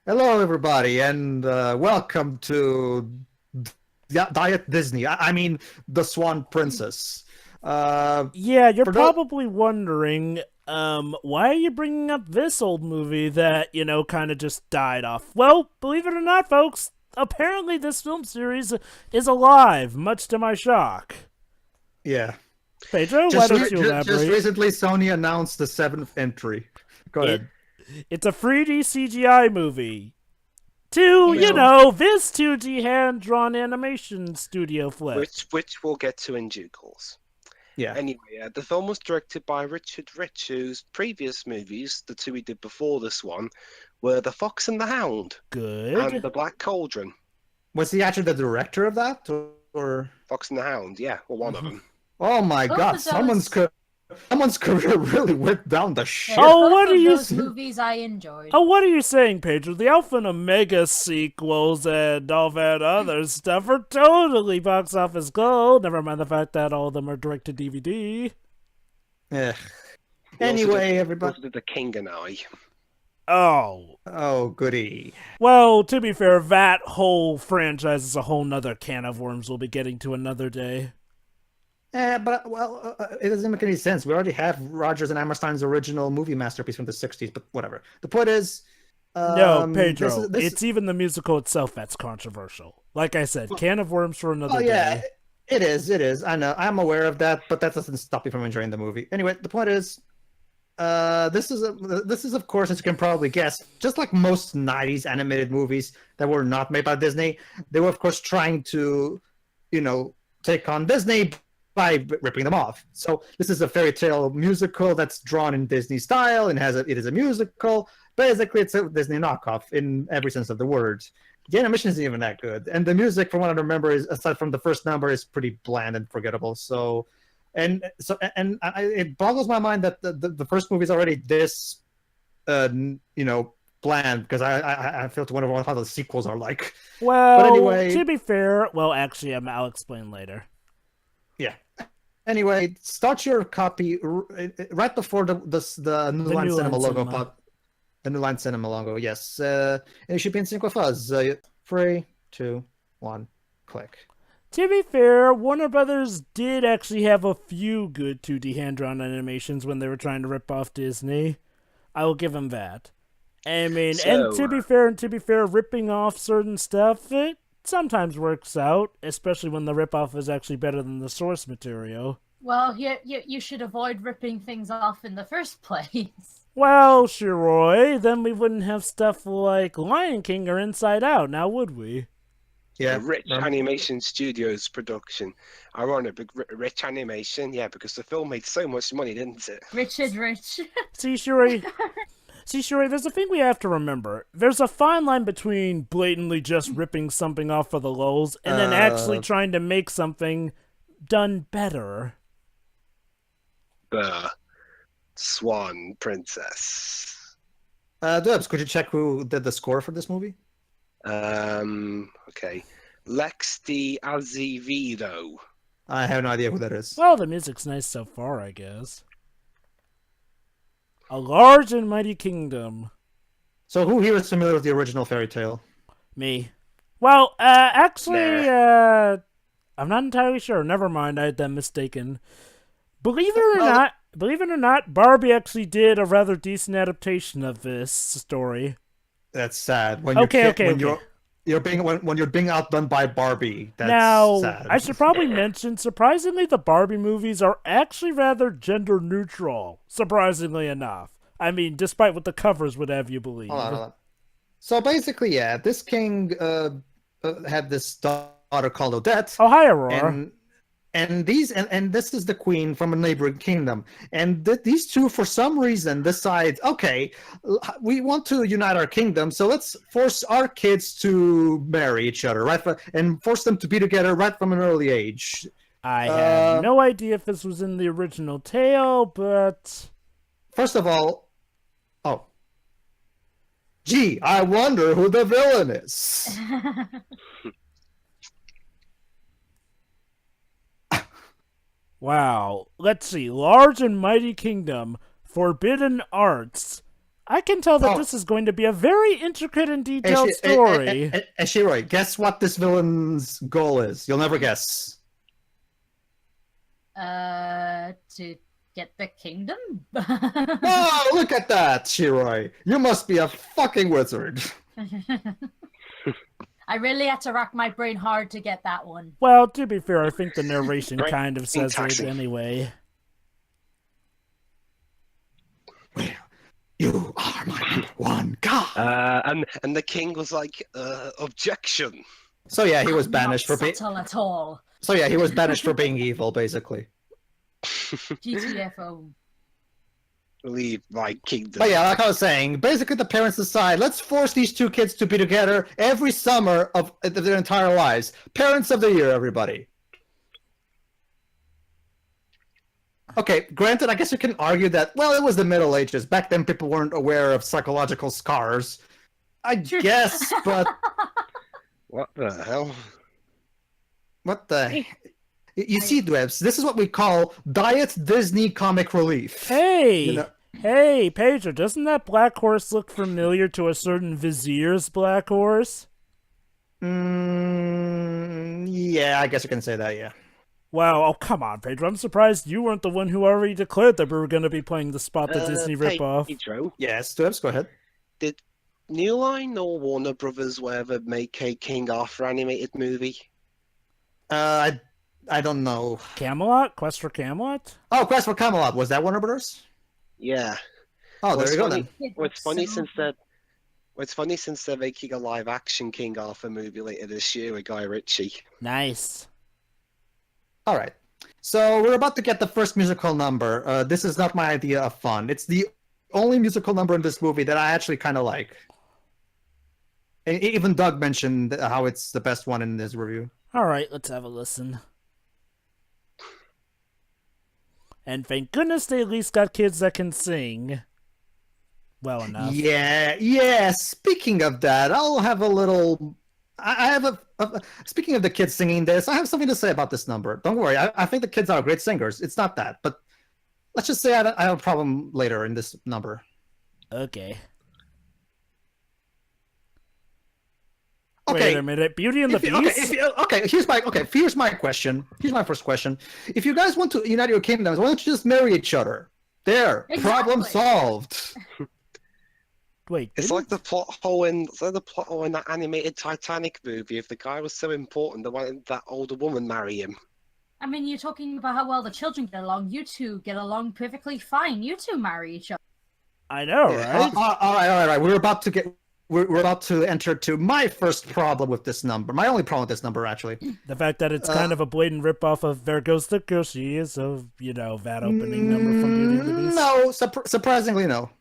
Hello, everybody, and welcome to Diet Disney. I mean, the Swan Princess. Yeah, you're For those, probably wondering, why are you bringing up this old movie that, kind of just died off? Well, believe it or not, folks, apparently this film series is alive, much to my shock. yeah, Pedro, why just don't you just elaborate? recently, Sony announced the seventh entry. Go It ahead. it's a 3D CGI movie. To, Well, this 2D hand-drawn animation studio flick. which we'll get to in due course. Yeah. Anyway, the film was directed by Richard Rich, whose previous movies, the two he did before this one, were The Fox and the Hound and Good. The Black Cauldron. Was he actually the director of that, or? Fox and the Hound, yeah, well, one of Mhm. them. Oh my Both God! of those, Someone's career really went down the shit. Oh, both what are of you those movies I enjoyed. Oh, what are you saying, Pedro? The Alpha and Omega sequels and all that other stuff are totally box office gold. Never mind the fact that all of them are direct to DVD. Eh. He also Anyway, did, everybody. also did The King and I. Oh. Oh, goody. Well, to be fair, that whole franchise is a whole nother can of worms we'll be getting to another day. It doesn't make any sense. We already have Rogers and Hammerstein's original movie masterpiece from the '60s, but whatever. The point is, No, this Pedro, is this. it's even the musical itself that's controversial. Like I said, Well, can of worms for oh another yeah, day. it is. It is. I know. I'm aware of that, but that doesn't stop me from enjoying the movie. Anyway, the point is, this is of course, as you can probably guess, just like most '90s animated movies that were not made by Disney, they were of course trying to, take on Disney by ripping them off. So this is a fairy tale musical that's drawn in Disney style and it is a musical. Basically, it's a Disney knockoff in every sense of the word. The animation isn't even that good, and the music, from what I remember, is aside from the first number, is pretty bland and forgettable. It boggles my mind that the first movie is already this, bland, because I feel to wonder how the sequels are like. But Well, anyway, to be fair, well, actually, I'll explain later. yeah. Anyway, start your copy right before the New The Line New Cinema Line logo Cinema. pop. The New Line Cinema logo, yes. It should be in sync with us. 3, 2, 1, click. To be fair, Warner Brothers did actually have a few good 2D hand-drawn animations when they were trying to rip off Disney. I will give them that. I mean, and So, to be fair, ripping off certain stuff, it sometimes works out, especially when the ripoff is actually better than the source material. Well, you should avoid ripping things off in the first place. Well, Shiroi, then we wouldn't have stuff like Lion King or Inside Out, now would we? Yeah. Rich Animation Studios production. Ironic, but Rich Animation, yeah, because the film made so much money, didn't it? Richard Rich. See, Shiroi, there's a thing we have to remember. There's a fine line between blatantly just ripping something off for the lulz and then actually trying to make something done better. The Swan Princess. Dubs, could you check who did the score for this movie? Okay. Lex de Azevedo. I have no idea who that is. Well, the music's nice so far, I guess. A large and mighty kingdom. So who here is familiar with the original fairy tale? Me. Well, actually, I'm not entirely sure. Never mind, I had that mistaken. Believe it or not, Barbie actually did a rather decent adaptation of this story. That's sad. When you're being outdone by Barbie, that's Now, sad. I should probably mention, surprisingly, the Barbie movies are actually rather gender neutral. Surprisingly enough. I mean, despite what the covers would have you believe. Hold on. So basically, yeah, this king had this daughter called Odette. Oh, hi, Aurora. And this is the queen from a neighboring kingdom, and these two for some reason decide, okay, we want to unite our kingdom, so let's force our kids to marry each other, right, and force them to be together right from an early age. I have no idea if this was in the original tale, but First of all, gee, I wonder who the villain is. wow. Let's see. Large and mighty kingdom, forbidden arts. I can tell that Oh. this is going to be a very intricate and Hey, detailed story. Shiroi, guess what this villain's goal is? You'll never guess. To get the kingdom? Oh, look at that, Shiroi. You must be a fucking wizard. I really had to rack my brain hard to get that one. Well, to be fair, I think the narration Right. kind of says it Taxi. anyway. Well, you are my number one god. And the king was like, objection. So yeah, he was I'm banished not for being. subtle at all. So yeah, he was banished for being evil, basically. GTFO. Leave my kingdom. But yeah, like I was saying, basically the parents decide, let's force these two kids to be together every summer of their entire lives. Parents of the year, everybody. Okay, granted, I guess you can argue that, well, it was the Middle Ages. Back then, people weren't aware of psychological scars. I guess, but What the hell? what the... You see, Dwebs, this is what we call Diet Disney Comic Relief. Hey! You know- Hey, Pedro, doesn't that black horse look familiar to a certain vizier's black horse? Yeah, I guess you can say that, yeah. Wow, oh come on, Pedro. I'm surprised you weren't the one who already declared that we were going to be playing the Spot the Disney ripoff. Pedro, Yes, Dwebs, go ahead. did New Line or Warner Brothers ever make a King Arthur animated movie? I don't know. Camelot? Quest for Camelot? Oh, Quest for Camelot. Was that Warner Brothers? Yeah. Oh, there Well, you go funny- then. Well, it's funny since they're making a live action King Arthur movie later this year with Guy Ritchie. Nice. All right. So we're about to get the first musical number. This is not my idea of fun. It's the only musical number in this movie that I actually kind of like. And even Doug mentioned how it's the best one in this review. Alright, let's have a listen. And thank goodness they at least got kids that can sing well enough. Yeah. Speaking of that, I'll have a little. I have a. Speaking of the kids singing this, I have something to say about this number. Don't worry, I think the kids are great singers. It's not that, but let's just say I have a problem later in this number. Okay. Okay. Wait a minute. Beauty and the Beast? Here's my question. Here's my first question. If you guys want to unite your kingdoms, why don't you just marry each other? There, problem Exactly. solved. Wait, It's like the plot hole in that animated Titanic movie. If the guy was so important, they wanted that older woman marry him. I mean, you're talking about how well the children get along. You two get along perfectly fine. You two marry each other. I know, right? All right. We're about to enter to my first problem with this number. My only problem with this number, actually. The fact that it's kind of a blatant ripoff of There Goes the Gushy is of, that opening number from Beauty and the Beast. No, surprisingly, no.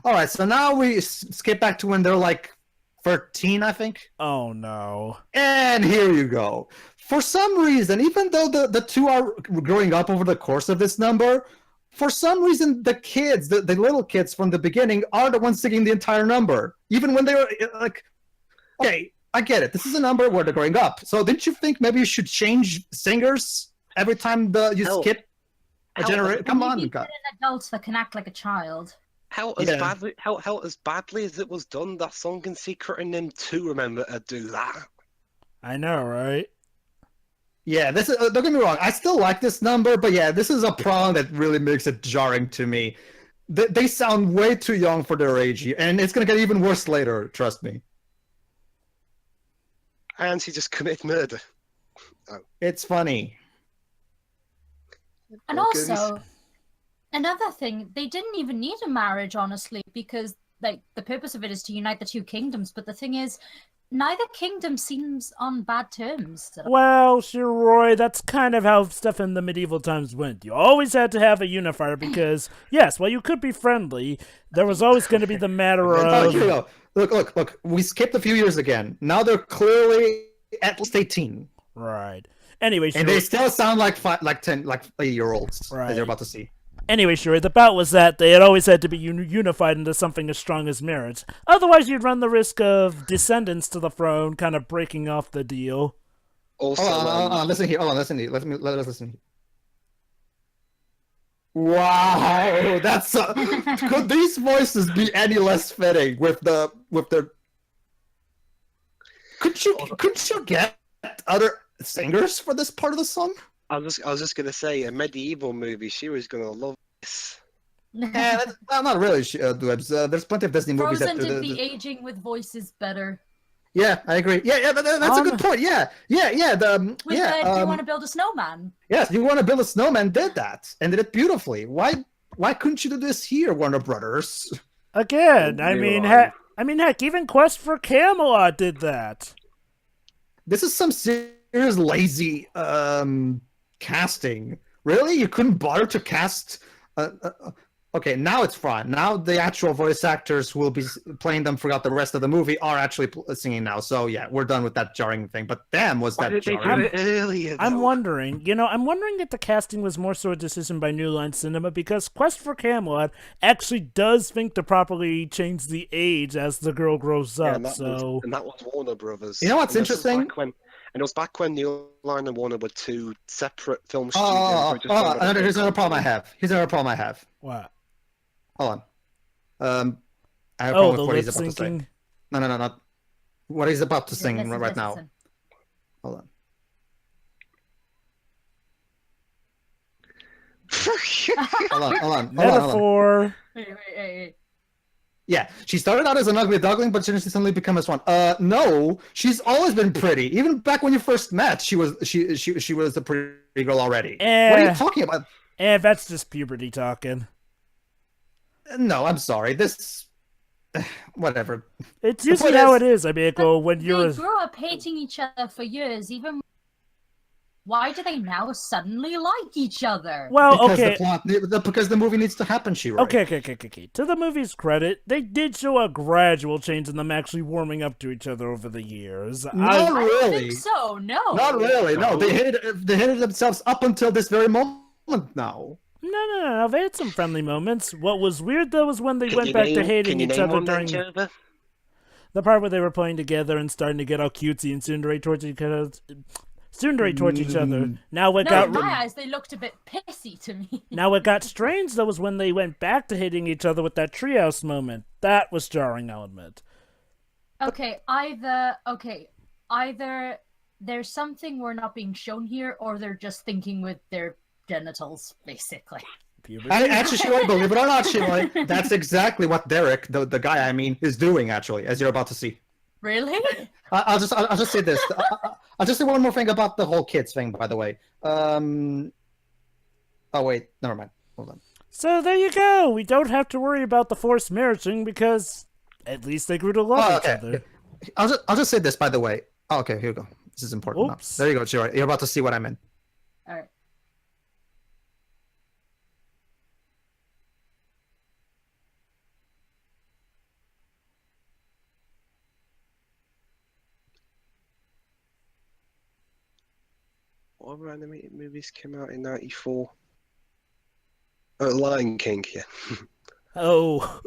All right, so now we skip back to when they're like 13, I think. Oh, no. And here you go. For some reason, even though the two are growing up over the course of this number, for some reason, the kids, the little kids from the beginning, are the ones singing the entire number. Even when they were like, okay, I get it. This is a number where they're growing up. So didn't you think maybe you should change singers every time you Hell, skip a hell, generation? Come on, Maybe God. get an adult that can act like a child. How Yeah. as badly as it was done, that song in Secret and them too remember to do that. I know, right? Yeah, this is. Don't get me wrong. I still like this number, but yeah, this is a problem that really makes it jarring to me. They sound way too young for their age, and it's gonna get even worse later. Trust me. And he just committed murder. It's funny. And Oh, also, another thing, they didn't even need a marriage, honestly, because like the purpose of it is to unite the two kingdoms. But the thing is, neither kingdom seems on bad terms. So. Well, sure, Roy, that's kind of how stuff in the medieval times went. You always had to have a unifier because, yes, while you could be friendly, there was always going to be the matter Oh, of... here we go. Look. We skipped a few years again. Now they're clearly at least 18, Right. Anyway, and they still sound like 8-year-olds Right. that you're about to see. Anyway, sure, the bout was that they had always had to be unified into something as strong as marriage. Otherwise, you'd run the risk of descendants to the throne kind of breaking off the deal. Also, Hold on, listen here. Let us listen. Wow, that's could these voices be any less fitting with the couldn't you get other singers for this part of the song? I was just gonna say a medieval movie. She was gonna love this. Yeah, well, not really. Dwebs. There's plenty of Disney movies Frozen that do did the aging with voices better. Yeah, I agree. Yeah, but that's a good point. Yeah. Do you want to build a snowman? Yes, You Want to Build a Snowman did that and did it beautifully. Why couldn't you do this here, Warner Brothers? Again, I mean, heck, even Quest for Camelot did that. This is some serious lazy casting. Really, you couldn't bother to cast? Okay, now it's fine. Now the actual voice actors who will be playing them throughout the rest of the movie are actually singing now. So yeah, we're done with that jarring thing. But damn, was that jarring? I'm wondering if the casting was more so a decision by New Line Cinema, because Quest for Camelot actually does think to properly change the age as the girl grows up. And that was Warner Brothers. You know what's interesting? And it was back when New Line and Warner were two separate film studios. Here's another problem I have. What? Hold on. I have a problem the with what lip he's about to say. syncing. No, not what he's about to sing right now. Listen. Hold on. Hold on. Metaphor. Wait. Yeah, she started out as an ugly duckling, but she suddenly became a swan. No, she's always been pretty. Even back when you first met, she was a pretty girl already. What are you talking about? That's just puberty talking. No, I'm sorry. This, whatever. It's usually how it is. I mean, when you're. They grew up hating each other for years. Even why do they now suddenly like each other? Well, because the movie needs to happen, Shiro. Okay. To the movie's credit, they did show a gradual change in them actually warming up to each other over the years. Not really. I don't think so. No. Not really. No, they hated themselves up until this very moment now. No. They had some friendly moments. What was weird, though, was when they went back to hating each other during the part where they were playing together and starting to get all cutesy and tsundere towards each other. Now in my eyes, they looked a bit pissy to me. Now what got strange, though, was when they went back to hating each other with that treehouse moment. That was jarring, I'll admit. Okay, either there's something we're not being shown here, or they're just thinking with their genitals, basically. Actually, Shiro, believe it or not, Shiro, that's exactly what Derek, the guy I mean, is doing, actually, as you're about to see. Really? I'll just say this. I'll just say one more thing about the whole kids thing, by the way. Oh wait, never mind. Hold on. So there you go. We don't have to worry about the forced marriaging because at least they grew to love each other. I'll just say this, by the way. Oh, okay, here we go. This is important. Oops. There you go, Shiro. You're about to see what I meant. All right. What other animated movies came out in '94? Oh, Lion King, yeah. Oh.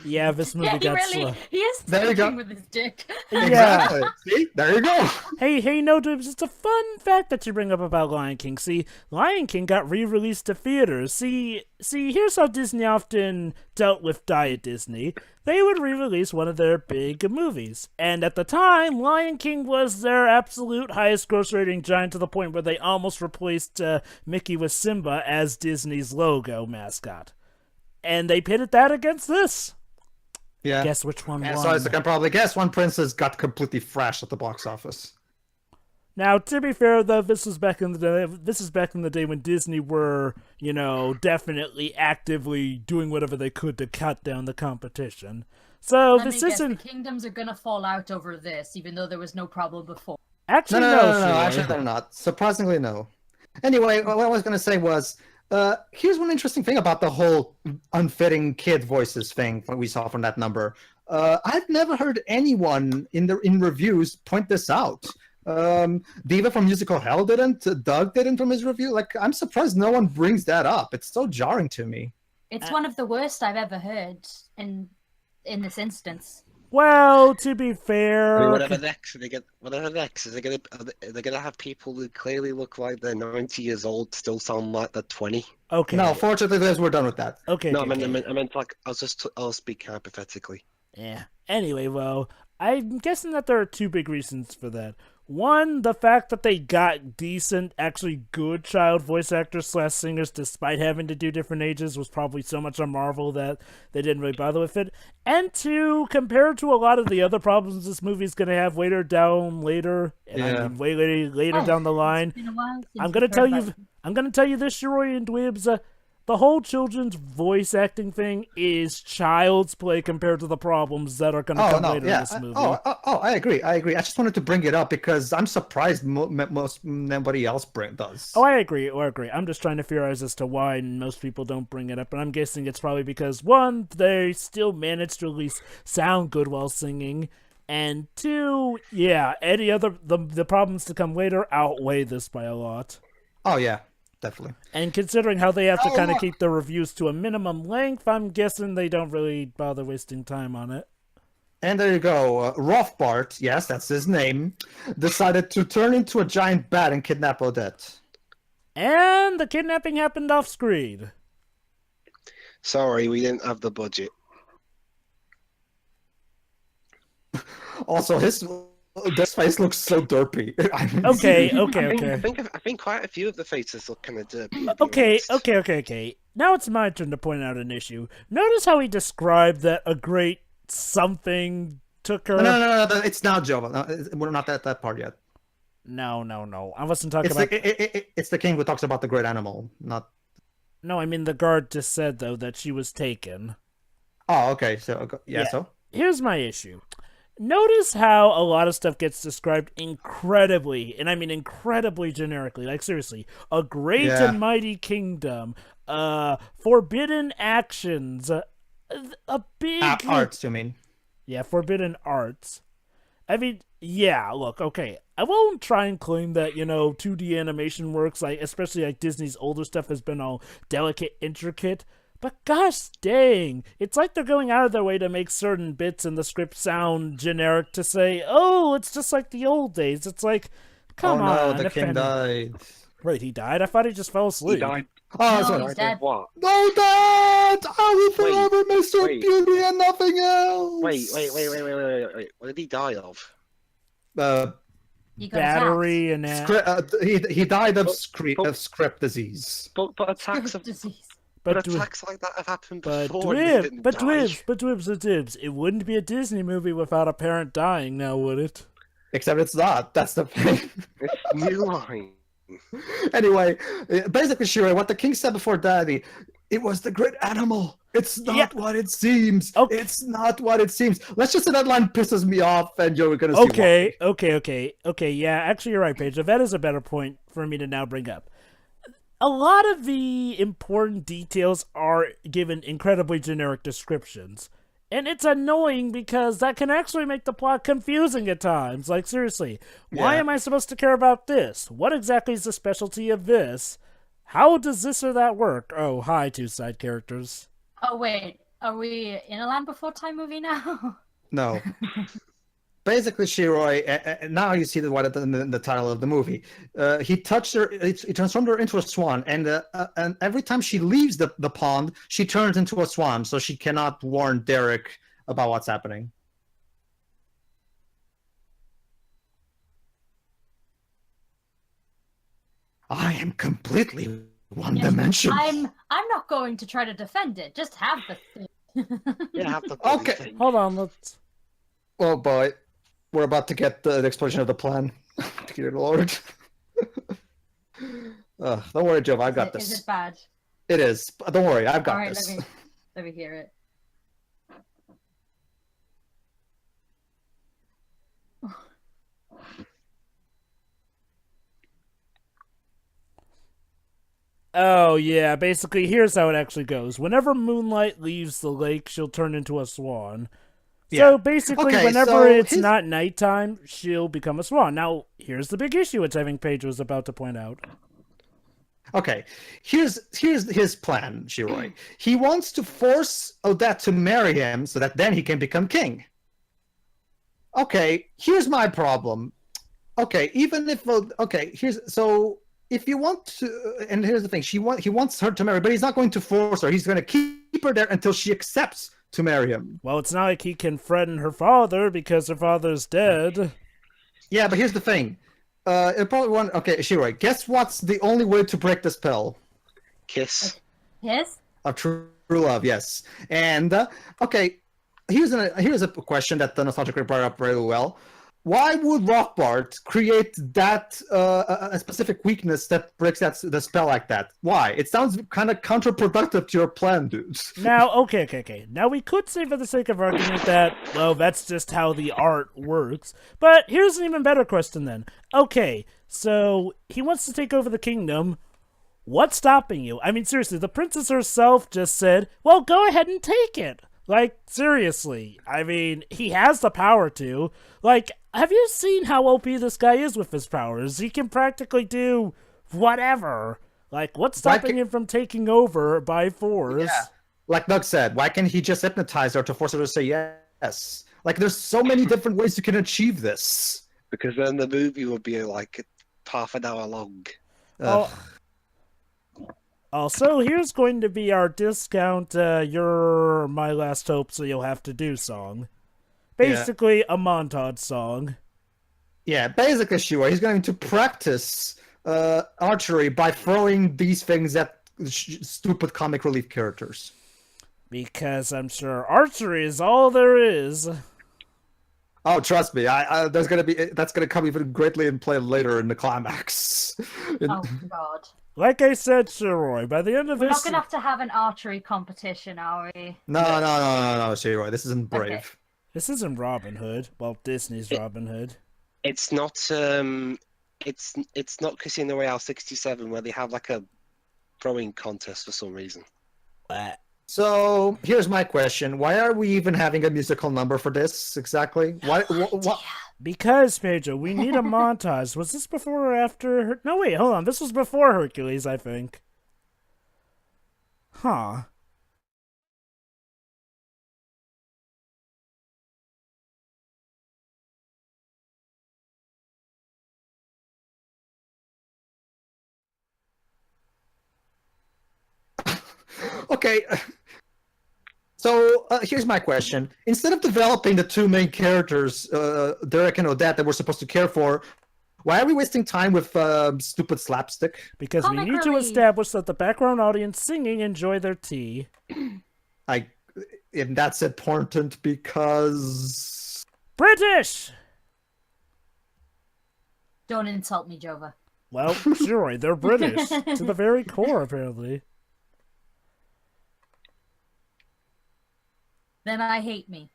Yeah, this movie got slow. He is sticking with his dick. Exactly. See? There you go. Hey, no, dude, just a fun fact that you bring up about Lion King. See, Lion King got re-released to theaters. See, here's how Disney often dealt with Diet Disney. They would re-release one of their big movies. And at the time, Lion King was their absolute highest gross rating giant, to the point where they almost replaced Mickey with Simba as Disney's logo mascot. And they pitted that against this. Yeah. Guess which one won? So as you can probably guess, One Princess got completely thrashed at the box office. Now, to be fair, though, this is back in the day when Disney were, definitely actively doing whatever they could to cut down the competition. So this isn't. The kingdoms are gonna fall out over this, even though there was no problem before. Actually, no. Actually, they're not. Surprisingly, no. Anyway, what I was gonna say was. Here's one interesting thing about the whole unfitting kid voices thing we saw from that number. I've never heard anyone in reviews point this out. Diva from Musical Hell didn't. Doug didn't from his review. Like, I'm surprised no one brings that up. It's so jarring to me. It's one of the worst I've ever heard in this instance. Well, to be I fair, mean, whatever next, are they gonna have people who clearly look like they're 90 years old still sound like they're 20? okay. No, fortunately, guys, we're done with that. Okay. No, okay. I meant like I'll speak hypothetically. Yeah. Anyway, well, I'm guessing that there are two big reasons for that. One, the fact that they got decent, actually good child voice actors / singers despite having to do different ages was probably so much a marvel that they didn't really bother with it. And two, compared to a lot of the other problems this movie's going to have later, and I mean way later down the line, It's been a while since I'm gonna we've tell heard you. about I'm gonna tell you this, Shiroi and Dwibs. The whole children's voice acting thing is child's play compared to the problems that are gonna come later in this movie. I agree. I just wanted to bring it up because I'm surprised most nobody else does. Oh, I agree. I'm just trying to theorize as to why most people don't bring it up, and I'm guessing it's probably because one, they still manage to at least sound good while singing, and two, yeah, any other the problems to come later outweigh this by a lot. Oh yeah, definitely. And considering how they have to kind of keep the reviews to a minimum length, I'm guessing they don't really bother wasting time on it. And there you go. Rothbart, yes, that's his name, decided to turn into a giant bat and kidnap Odette. And the kidnapping happened off screen. Sorry, we didn't have the budget. Also, this face looks so derpy. Okay. I think quite a few of the faces look kind of derpy. Okay. Now it's my turn to point out an issue. Notice how he described that a great something took her. No. It's now Jova. No, we're not at that part yet. No. I wasn't talking about. It's the king who talks about the great animal, not. No, I mean the guard just said though that she was taken. Oh, okay. So yeah. So here's my issue. Notice how a lot of stuff gets described incredibly, and I mean incredibly generically. Like seriously, a great and mighty kingdom, forbidden actions, a big arts. You mean? Yeah, forbidden arts. I mean, yeah. Look, okay. I won't try and claim that 2D animation works, like especially like Disney's older stuff has been all delicate, intricate. But gosh dang, it's like they're going out of their way to make certain bits in the script sound generic to say, oh, it's just like the old days. It's like, come on. Oh no, the king died. Wait, he died? I thought he just fell asleep. He died. Oh, No, sorry. he's dead. What? No, Dad! I will forever miss your wait. beauty and nothing else. Wait. What did he die of? You got Battery and He died of script disease. But attacks of disease. but attacks like that have happened But before. and he didn't die. Dwibs. It wouldn't be a Disney movie without a parent dying now, would it? Except it's not. That's the thing. It's New Line. Anyway, basically, Shira, what the king said before Daddy, it was the great animal. It's not what it seems. Okay. It's not what it seems. Let's just say that line pisses me off, and you're gonna see why. Okay. Yeah, actually, you're right, Paige. That is a better point for me to now bring up. A lot of the important details are given incredibly generic descriptions. And it's annoying because that can actually make the plot confusing at times. Like, seriously, why am I supposed to care about this? What exactly is the specialty of this? How does this or that work? Oh, hi, two side characters. Oh wait, are we in a Land Before Time movie now? No. Basically, Shiroi, now you see the title of the movie. He touched her, he transformed her into a swan, and every time she leaves the pond, she turns into a swan, so she cannot warn Derek about what's happening. I am completely one-dimensional. I'm not going to try to defend it. Just have the thing. Yeah, have the Okay. thing. Hold on, let's... Oh boy, we're about to get the explosion of the plan. Dear Lord. Don't worry, Joe, I've got this. Is it bad? It is. Don't worry, I've got All right, this. let me hear it. Oh, yeah, basically, here's how it actually goes. Whenever Moonlight leaves the lake, she'll turn into a swan. So basically, whenever it's not nighttime, she'll become a swan. Now, here's the big issue, which I think Paige was about to point out. Okay, here's his plan, Shiroi. He wants to force Odette to marry him so that then he can become king. okay, here's my problem. Okay, even if if you want to, and here's the thing, he wants her to marry, but he's not going to force her. He's going to keep her there until she accepts to marry him. Well, it's not like he can threaten her father because her father's dead. Yeah, but here's the thing. It probably won't. Okay, Shiroi, guess what's the only way to break the spell? Kiss. Yes? Of true love, yes. And okay, here's a question that the Nostalgic Critic brought up very well. Why would Rothbard create that a specific weakness that breaks the spell like that? Why? It sounds kind of counterproductive to your plan, dude. Now, okay. Now, we could say for the sake of argument that, well, that's just how the art works. But here's an even better question then. Okay, so he wants to take over the kingdom. What's stopping you? I mean, seriously, the princess herself just said, well, go ahead and take it. Like, seriously. I mean, he has the power to. Like, have you seen how OP this guy is with his powers? He can practically do whatever. Like, what's stopping him from taking over by force? Yeah. Like Doug said, why can't he just hypnotize her to force her to say yes? Like, there's so many different ways you can achieve this. Because then the movie would be like half an hour long. Also, here's going to be our discount, You're My Last Hope, So You'll Have to Do song. Basically, a montage song. Yeah, basically, sure. He's going to practice archery by throwing these things at stupid comic relief characters. Because I'm sure archery is all there is. Oh, trust me, that's gonna come even greatly in play later in the climax. Oh, God. Like I said, Shiroi, by the end of We're this... not going to have an archery competition, are we? No, Shiroi, this isn't Brave. Okay. This isn't Robin Hood. Well, Disney's Robin Hood. It's not it's not Casino Royale 67 where they have like a throwing contest for some reason. So here's my question: why are we even having a musical number for this exactly? Why? Because, Pedro, we need a montage. Was this before or after? No, wait, hold on. This was before Hercules, I think. Huh. Okay. So here's my question: instead of developing the two main characters, Derek and Odette, that we're supposed to care for, why are we wasting time with stupid slapstick? Because we need to establish that the background audience singing enjoy their tea. And that's important because... British! Don't insult me, Jova. Well, sure, they're British. To the very core, apparently. Then I hate me.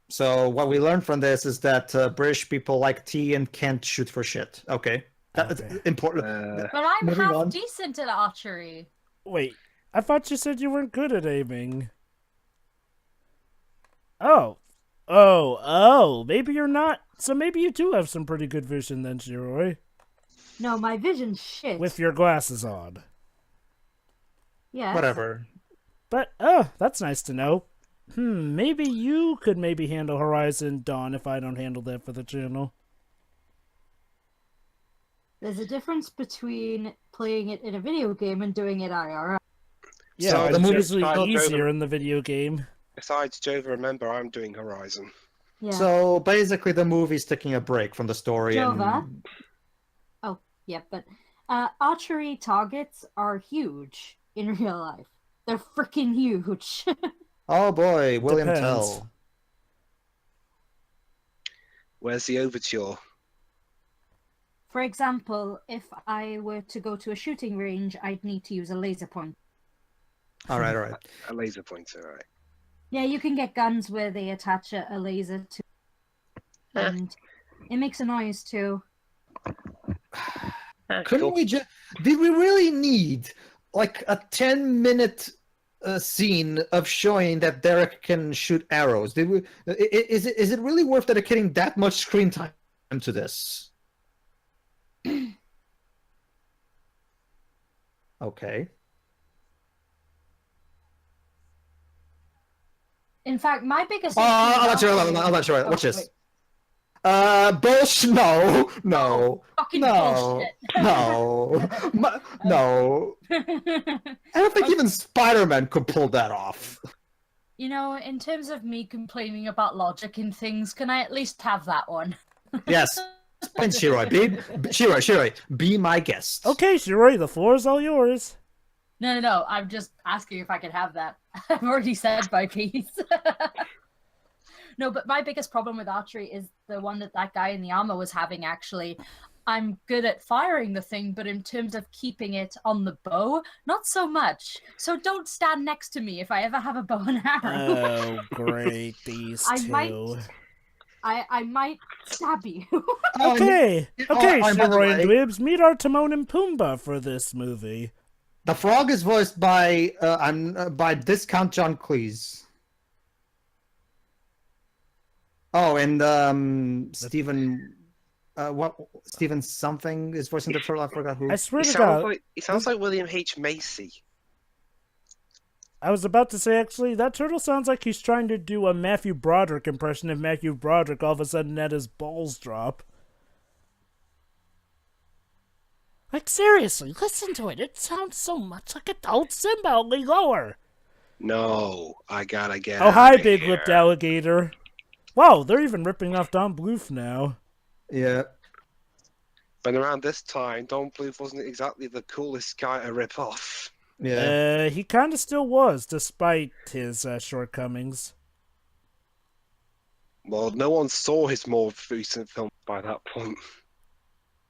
So what we learned from this is that British people like tea and can't shoot for shit. Okay. That's important. But I'm Moving half on. decent at archery. Wait, I thought you said you weren't good at aiming. Oh, maybe you're not. So maybe you do have some pretty good vision then, Shiroi. No, my vision's shit. With your glasses on. Yeah. Whatever. But, that's nice to know. Maybe you could handle Horizon Dawn if I don't handle that for the channel. There's a difference between playing it in a video game and doing it IRL. Yeah, So it's the usually movie- easier in the video game. Besides Jova, remember I'm doing Horizon. Yeah. So basically the movie's taking a break from the story. Jova? And... Oh, yeah, but archery targets are huge in real life. They're freaking huge. Oh boy, William Depends. Tell. Where's the overture? For example, if I were to go to a shooting range, I'd need to use a laser point. All right. A laser pointer, right? Yeah, you can get guns where they attach a laser to, and it makes a noise too. Couldn't we just... Did we really need like a 10-minute scene of showing that Derek can shoot arrows? Did we? Is it really worth dedicating that much screen time to this? Okay. In fact, my biggest Oh, issue I'm with not sure. archery- I'm not sure. Watch Oh, this. wait. Bullshit. No. Fucking No. No. No. I don't think even Spider-Man could pull that off. You know, in terms of me complaining about logic in things, can I at least have that one? Yes. And Shiroi, Shiroi, be my guest. Okay, Shiroi, the floor is all yours. No. I'm just asking if I could have that. I've already said my piece. No, but my biggest problem with archery is the one that guy in the armor was having, actually. I'm good at firing the thing, but in terms of keeping it on the bow, not so much. So don't stand next to me if I ever have a bow and arrow. Oh, great, these I two. I might stab you. Okay, by the Shiroi and way- Dwebs, meet our Timon and Pumbaa for this movie. The frog is voiced by Discount John Cleese. Oh, and Stephen, Stephen something is voicing the turtle. I forgot who. I swear He to God, sounds like William H. Macy. I was about to say, actually, that turtle sounds like he's trying to do a Matthew Broderick impression of Matthew Broderick all of a sudden had his balls drop. Like, seriously, listen to it. It sounds so much like adult Simba, only lower. No, I gotta get. Oh, hi, outta big-lipped here. alligator. Wow, they're even ripping off Don Bluth now. Yeah. But around this time, Don Bluth wasn't exactly the coolest guy to rip off. Yeah. He kind of still was, despite his shortcomings. Well, no one saw his more recent film by that point.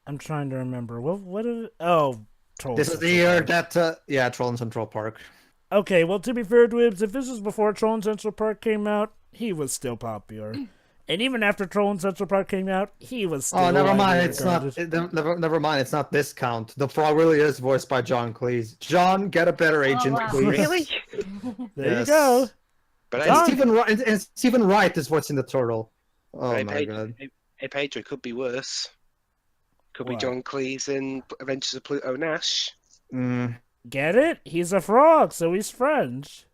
I'm trying to remember. What is it? Oh, Troll This is the Central year Park. that Troll in Central Park. Okay, well, to be fair, Dwebs, if this was before Troll in Central Park came out, he was still popular. And even after Troll in Central Park came out, he was still Oh, never mind. widely It's not. regarded. Never mind. It's not Discount. The frog really is voiced by John Cleese. John, get a better agent, wow. please. Really? There Yes. you go. But And John- Stephen Wright is voicing the turtle. Oh hey, my god. Hey, Pedro, could be worse. Could be What? John Cleese in Adventures of Pluto Nash. Mm. Get it? He's a frog, so he's French.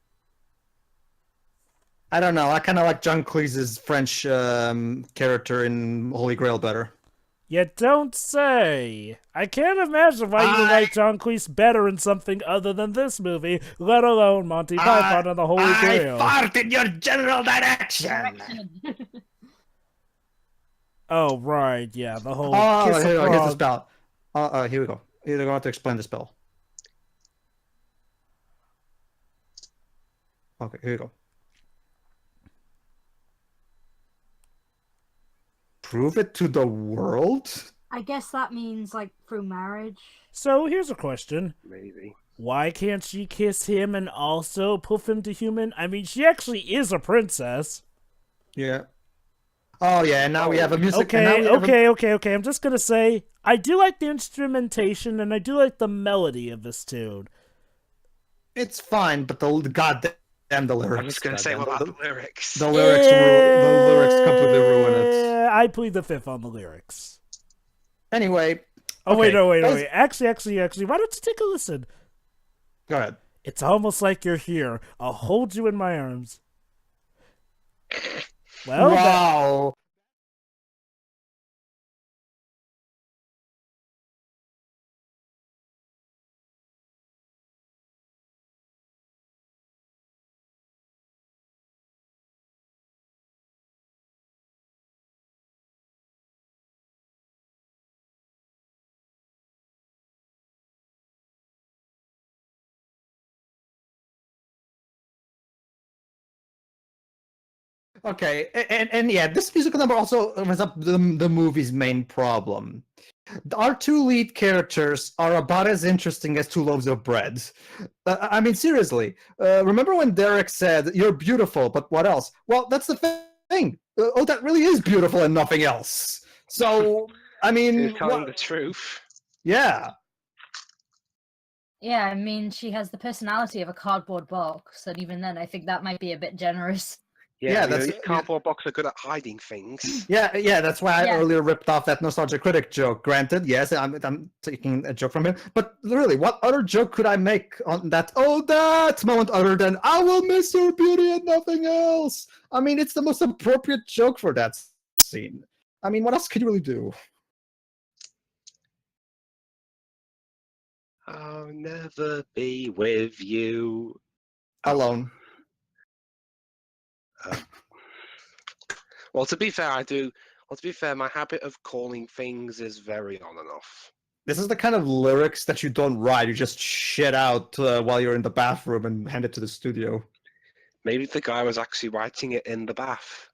I don't know. I kind of like John Cleese's French character in Holy Grail better. You don't say. I can't imagine why you like John Cleese better in something other than this movie, let alone Monty Python and the Holy Grail. fart in your general direction. Oh, right, yeah, the whole Oh, kiss a here's the frog. spell. Here we go. You're going to have to explain the spell. Okay, here we go. Prove it to the world? I guess that means like through marriage. So here's a question. Maybe. Why can't she kiss him and also poof him to human? I mean, she actually is a princess. Yeah. Oh, yeah, and now we have a music... and now we Okay, have okay. I'm just gonna say, I do like the instrumentation and I do like the melody of this tune. It's fine, but the goddamn the lyrics... I'm just gonna say, what goddamn, about the lyrics? the lyrics completely ruin it. I plead the fifth on the lyrics. Anyway... Oh, wait, okay, wait. guys- Actually, why don't you take a listen? Go ahead. It's almost like you're here. I'll hold you in my arms. Well, Wow. Okay, and yeah, this musical number also ends up the movie's main problem. Our two lead characters are about as interesting as two loaves of bread. I mean, seriously. Remember when Derek said, "You're beautiful, but what else?" Well, that's the thing. That really is beautiful and nothing else. So, I mean, He's telling the truth. yeah. Yeah, I mean, she has the personality of a cardboard box, and even then, I think that might be a bit generous. Yeah, you know, that's- these cardboard boxes are good at hiding things. Yeah, that's why I Yeah. earlier ripped off that nostalgia critic joke. Granted, yes, I'm taking a joke from him, but literally, what other joke could I make on that? Oh, that moment other than "I will miss your beauty and nothing else." I mean, it's the most appropriate joke for that scene. I mean, what else could you really do? I'll never be with you. Alone. Well, to be fair, I do. Well, to be fair, my habit of calling things is very on and off. This is the kind of lyrics that you don't write. You just shit out while you're in the bathroom and hand it to the studio. Maybe the guy was actually writing it in the bath.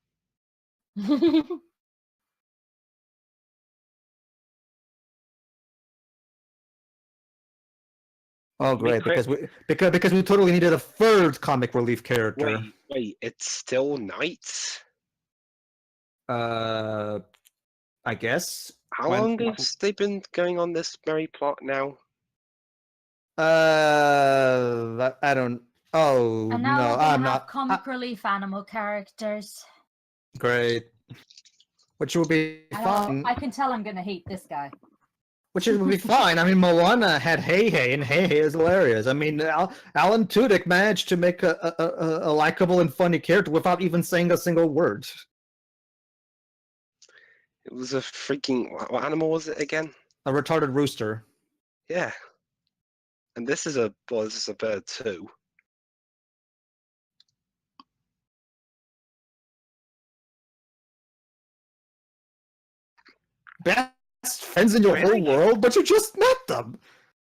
Oh, great! Because we totally needed a third comic relief character. Wait, it's still night? I guess. How When- long has they been going on this merry plot now? I don't. Oh And now no, we're gonna I'm have not. comic relief animal characters. Great. Which will be fine. I can tell I'm gonna hate this guy. Which will be fine. I mean, Moana had Hey Hey, and Hey Hey is hilarious. I mean, Alan Tudyk managed to make a likable and funny character without even saying a single word. It was a freaking... What animal was it again? A retarded rooster. Yeah. And this is a... Well, this is a bird too. Best friends in your whole world, but you just met them.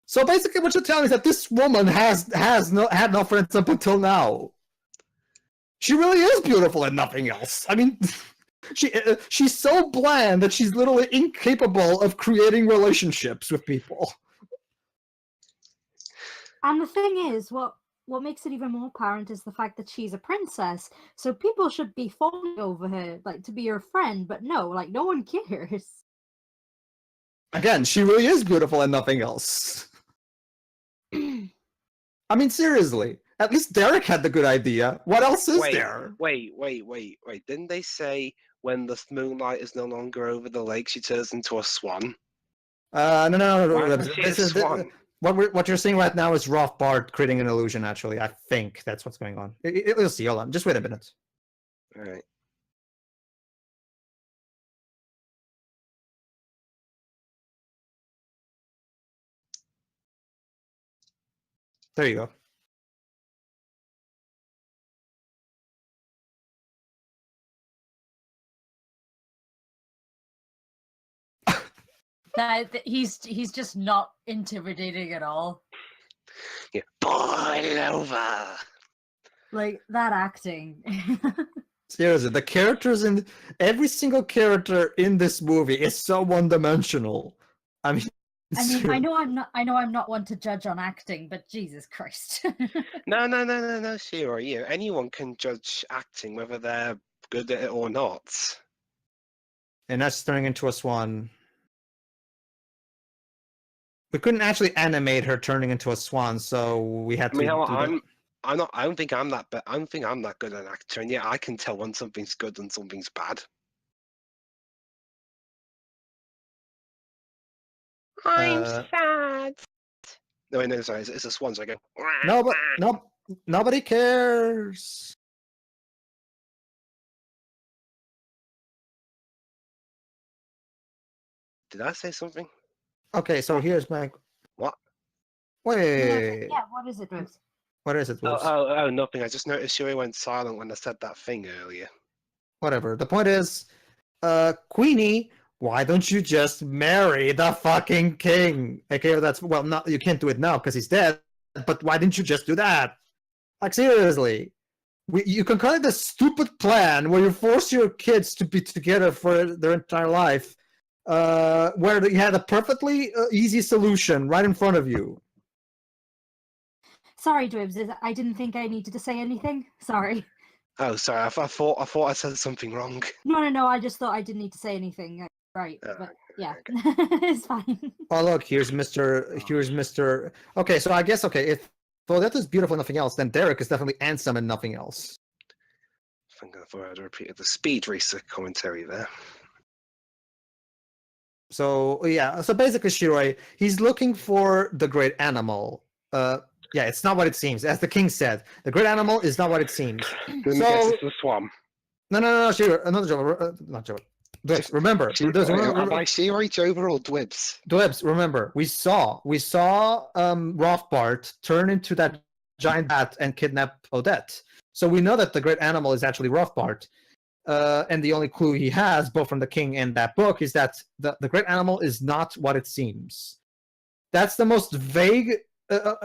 So basically, what you're telling me is that this woman had no friends up until now. She really is beautiful and nothing else. I mean, she's so bland that she's literally incapable of creating relationships with people. And the thing is, what makes it even more apparent is the fact that she's a princess. So people should be fawning over her, like, to be your friend. But no, like, no one cares. Again, she really is beautiful and nothing else. I mean, seriously. At least Derek had the good idea. What else is there? Wait. Didn't they say when the moonlight is no longer over the lake, she turns into a swan? No. Why was she a swan? What you're seeing right now is Rothbard creating an illusion, actually. I think that's what's going on. You'll see. Hold on. Just wait a minute. Alright. There you go. He's just not intimidating at all. Yeah. Boil over! Like that acting. Seriously, the characters in every single character in this movie is so one-dimensional. I mean, I know I'm not one to judge on acting, but Jesus Christ. No, Shira, you. Anyone can judge acting, whether they're good at it or not. And that's turning into a swan. We couldn't actually animate her turning into a swan, so we had to. I don't think I'm that. I don't think I'm that good an actor, and yeah, I can tell when something's good and something's bad. I'm sad. No, wait, no, sorry, it's a swan. So I go. Nobody cares. Did I say something? Okay, so here's my. What? Wait. Yeah, what is it, Rose? What is it, Wolves? Oh, nothing. I just noticed Shuri went silent when I said that thing earlier. Whatever. The point is, Queenie, why don't you just marry the fucking king? Okay, that's not you can't do it now because he's dead. But why didn't you just do that? Like seriously, you concocted this stupid plan where you force your kids to be together for their entire life, where you had a perfectly easy solution right in front of you. Sorry, Dwibs. I didn't think I needed to say anything. Sorry. Oh, sorry. I thought I said something wrong. No. I just thought I didn't need to say anything. Right, but yeah, it's fine. Oh look, here's Mr. Okay, so I guess if Odette is beautiful and nothing else, then Derek is definitely handsome and nothing else. think I thought I'd repeated the speed racer commentary there. So yeah, so basically, Shiroi, he's looking for the great animal. Yeah, it's not what it seems. As the king said, the great animal is not what it seems. Let me guess, it's the swan. No, Shiroi, not Joe, not Joe. Dwibs, remember, Am I Shiroi, Jova, or Dwibs? Dwibs, remember, we saw Rothbart turn into that giant bat and kidnap Odette. So we know that the great animal is actually Rothbart. And the only clue he has, both from the king and that book, is that the great animal is not what it seems. That's the most vague.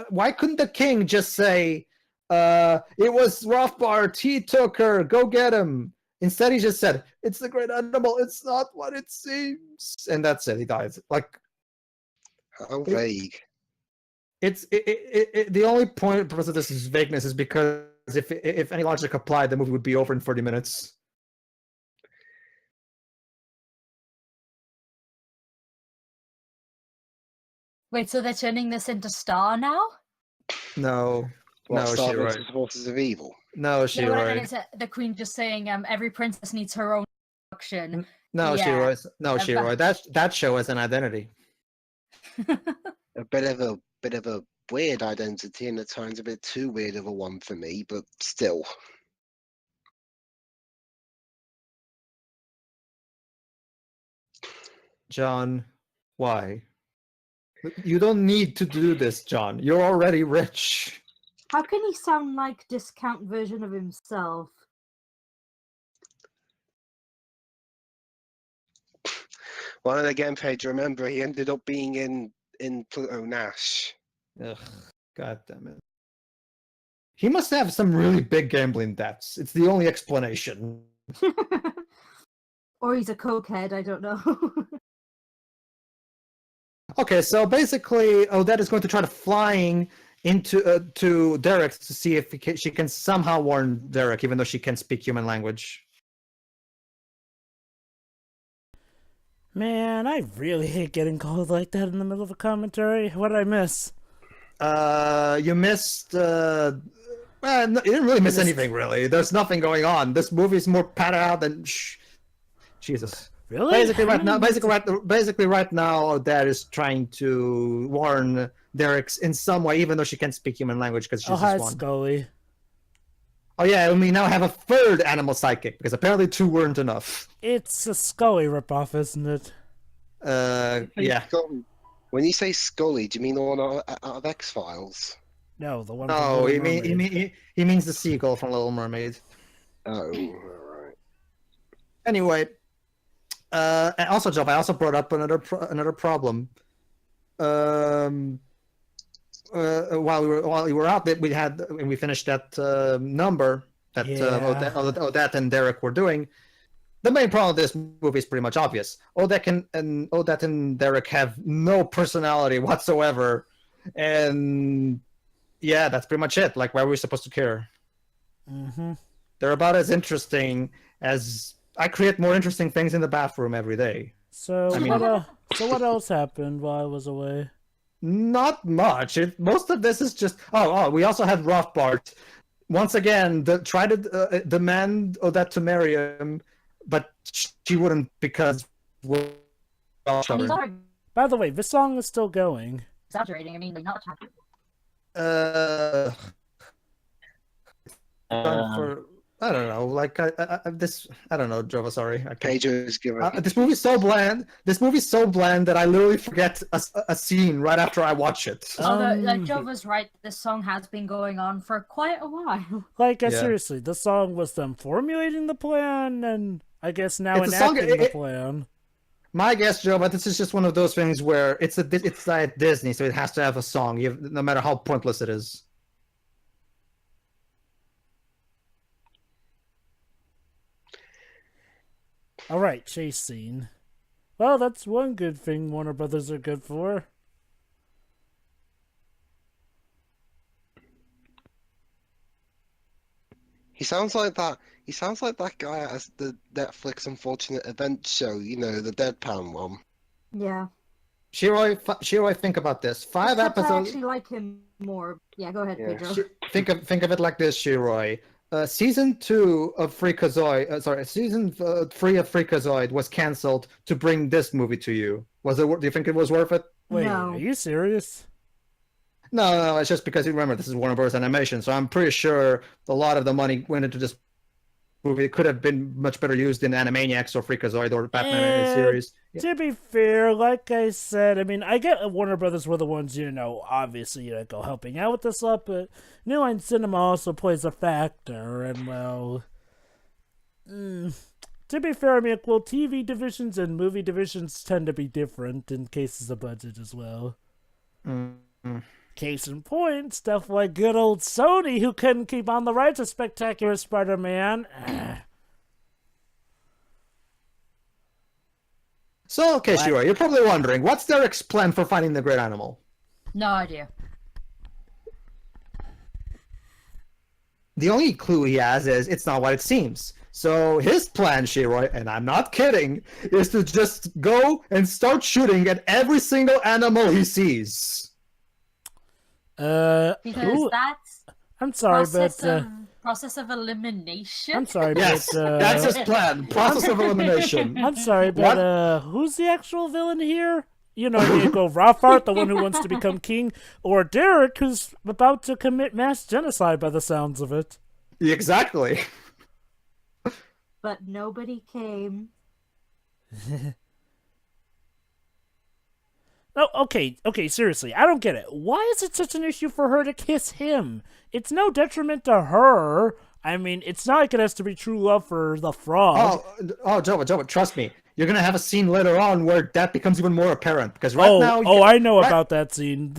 Why couldn't the king just say, it was Rothbart, he took her, go get him? Instead, he just said, it's the great animal, it's not what it seems. And that's it, he dies. Like, how vague. The only point because of this is vagueness is because if any logic applied, the movie would be over in 40 minutes. Wait, so they're turning this into Star now? No. What, No, Star Shiroi. versus Forces of Evil? No, Yeah, what I meant Shiroi. is the queen just saying every princess needs her own production. No, Yeah. Shiroi. No, Shiroi. That show has an identity. A bit of a weird identity, and at times a bit too weird of a one for me, but still. John, why? You don't need to do this, John. You're already rich. How can he sound like discount version of himself? Well, and again, Pedro, remember, he ended up being in Pluto Nash. Ugh, God damn it. He must have some really big gambling debts. It's the only explanation. Or he's a cokehead, I don't know. Okay, so basically, Odette is going to try to flying into to Derek to see if she can somehow warn Derek, even though she can't speak human language. Man, I really hate getting called like that in the middle of a commentary. What did I miss? You missed. Well, no, you didn't really miss anything, really. There's nothing going on. This movie's more padded out than. Jesus. Really? Basically, right now, Odette is trying to warn Derek in some way, even though she can't speak human language because she's Oh, hi, just one. Scully. Oh yeah, and we now have a third animal psychic because apparently two weren't enough. It's a Scully ripoff, isn't it? Yeah. When you say Scully, do you mean the one out of X-Files? No, the one. No, from Little Mermaid. he means the seagull from Little Mermaid. Oh, alright. Anyway, and also, Job, I also brought up another problem. While we were out, we finished that number that Yeah. Odette and Derek were doing. The main problem with this movie is pretty much obvious. Odette and Derek have no personality whatsoever, and yeah, that's pretty much it. Like, why were we supposed to care? Mm-hmm. They're about as interesting as I create more interesting things in the bathroom every day. So I mean- what else happened while I was away? Not much. Most of this is just. We also had Rothbart once again try to demand Odette to marry him, but she wouldn't because. And he's not By the way, this song is still going. exaggerating. I mean, like, not For I don't know, like I don't know, Jova. Sorry, I can't. Pedro's giving. This movie's so bland. This movie's so bland that I literally forget a scene right after I watch it. Although, like, Jova's right, this song has been going on for quite a while. Like, Yeah. seriously, the song was them formulating the plan, and I guess now It's a song- enacting the plan. My guess, Joe, but this is just one of those things where it's like Disney, so it has to have a song, no matter how pointless it is. Alright, chase scene. Well, that's one good thing Warner Brothers are good for. He sounds like that. He sounds like that guy as the Netflix Unfortunate Events show. You know, the Deadpan one. Yeah. Shiroi, think about this. 5 Except I episodes. actually like him more. Yeah, go ahead, Yeah. Pedro. Think of it like this, Shiroi. season 2 of Freakazoid, season 3 of Freakazoid was canceled to bring this movie to you. Was it? Do you think it was worth it? Wait, No. are you serious? No, it's just because you remember this is Warner Bros. Animation, so I'm pretty sure a lot of the money went into this movie. It could have been much better used in Animaniacs or Freakazoid or Batman series. Yeah. To be fair, like I said, I mean, I get Warner Brothers were the ones, obviously, go helping out with this stuff, but New Line Cinema also plays a factor, and well, to be fair, I mean, well, TV divisions and movie divisions tend to be different in cases of budget as well. Mm-hmm. Case in point, stuff like good old Sony, who couldn't keep on the rights of Spectacular Spider-Man. So, okay, What? Shira, you're probably wondering, what's Derek's plan for finding the great animal? No idea. The only clue he has is it's not what it seems. So his plan, Shiroy, and I'm not kidding, is to just go and start shooting at every single animal he sees. Because who? that's I'm sorry, process of elimination. I'm sorry, Yes, but that's his plan. Process of elimination. I'm sorry, but who's the actual villain here? You go Raffart, the one who wants to become king, or Derek, who's about to commit mass genocide by the sounds of it. Exactly. But nobody came. No, okay, seriously, I don't get it. Why is it such an issue for her to kiss him? It's no detriment to her. I mean, it's not like it has to be true love for the frog. Joe, trust me. You're gonna have a scene later on where that becomes even more apparent. Because now, I know about that scene.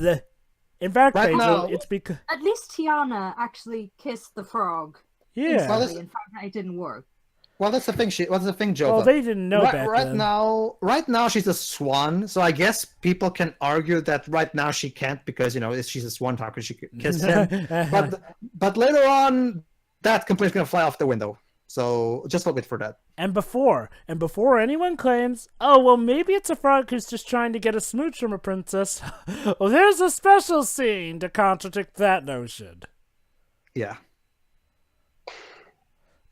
In fact, Right Pedro, now- it's because At least Tiana actually kissed the frog. yeah. Instantly. In fact, it didn't work. Well, that's the thing. What's the thing, Joe? Well, they didn't know back right then. now she's a swan, so I guess people can argue that right now she can't because she's a swan talker, she could kiss him. but later on, that completely gonna fly off the window. So just wait for that. And before anyone claims, oh, well, maybe it's a frog who's just trying to get a smooch from a princess, well, there's a special scene to contradict that notion. Yeah.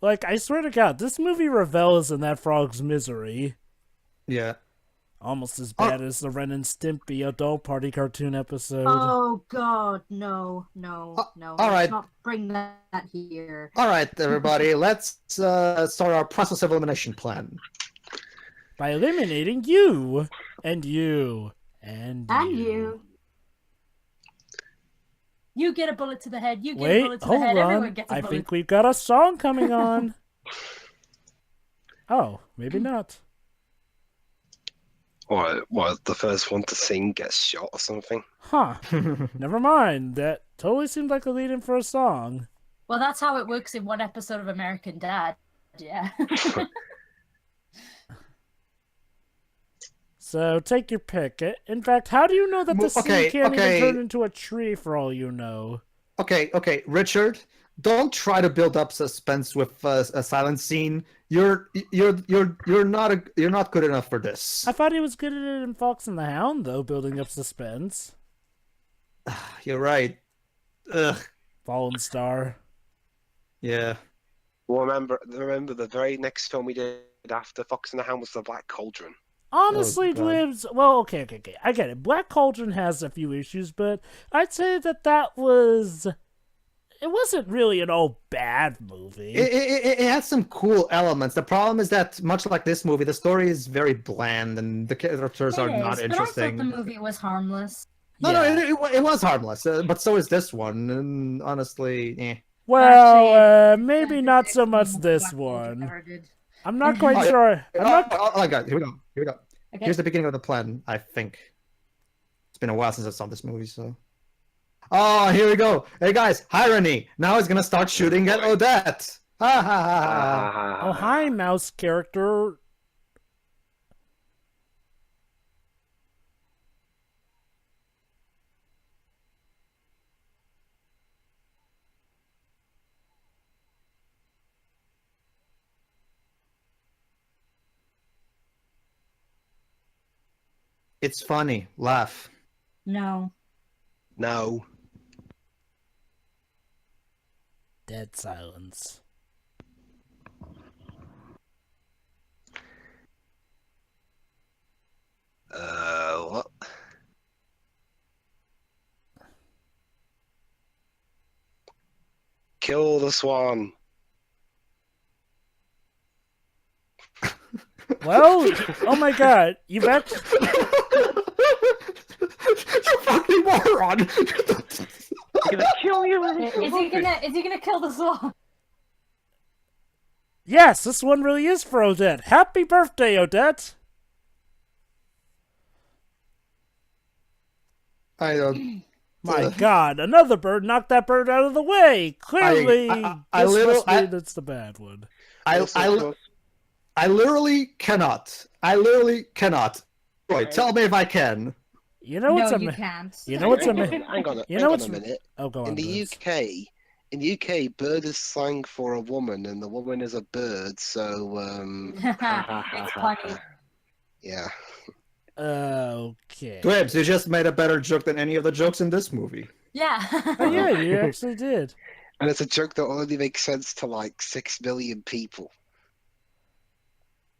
Like, I swear to God, this movie revels in that frog's misery. Yeah. Almost as bad as the Ren and Stimpy adult party cartoon episode. Oh God, no. all Let's right. not bring that here. All right, everybody, let's start our process of elimination plan. By eliminating you, and you, and you. You get a bullet to the head. You get a Wait, bullet to the hold head. Everyone on. gets a I bullet. think we've got a song coming on. Oh, maybe not. Or the first one to sing gets shot or something. Huh. Never mind. That totally seemed like a lead-in for a song. Well, that's how it works in one episode of American Dad. Yeah. So take your pick. In fact, how do you know that the scene can't even turn into a tree for all you know? Okay, Richard, don't try to build up suspense with a silent scene. You're not good enough for this. I thought he was good at it in Fox and the Hound, though, building up suspense. You're right. Ugh. Fallen Star. Yeah. Well, remember the very next film we did after Fox and the Hound was the Black Cauldron. Honestly, God. Dibs, well, okay, I get it. Black Cauldron has a few issues, but I'd say that was... It wasn't really an all bad movie. It has some cool elements. The problem is that, much like this movie, the story is very bland and the characters are not interesting. But I thought the movie was harmless. No, it was harmless, but so is this one. And honestly, eh. Well, maybe not so much this one. I'm not quite sure. Oh, God, here we go. Okay. Here's the beginning of the plan, I think. It's been a while since I saw this movie, so... Oh, here we go. Hey, guys, irony. Now he's gonna start shooting at Odette. Ha, ha, ha, ha. Oh, hi, mouse character. It's funny. Laugh. No. No. Dead silence. What? Kill the swan. Well, oh my god, you've actually... You fucking moron! I'm gonna kill you. Is he gonna kill the swan? Yes, this one really is for Odette. Happy birthday, Odette! I don't. My god, another bird knocked that bird out of the way! Clearly, I this literally- must mean it's the bad one. I literally cannot. Roy, tell me if I can. You know what's No, a you mi- can't. You know what's a mi- Hang on You know a what's minute. Oh, go on. In the Bruce. UK, bird is slang for a woman, and the woman is a bird. So, It's funny. yeah. Okay. Dwebs, you just made a better joke than any of the jokes in this movie. Yeah. Oh yeah, you actually did. And it's a joke that only makes sense to like 6 million people.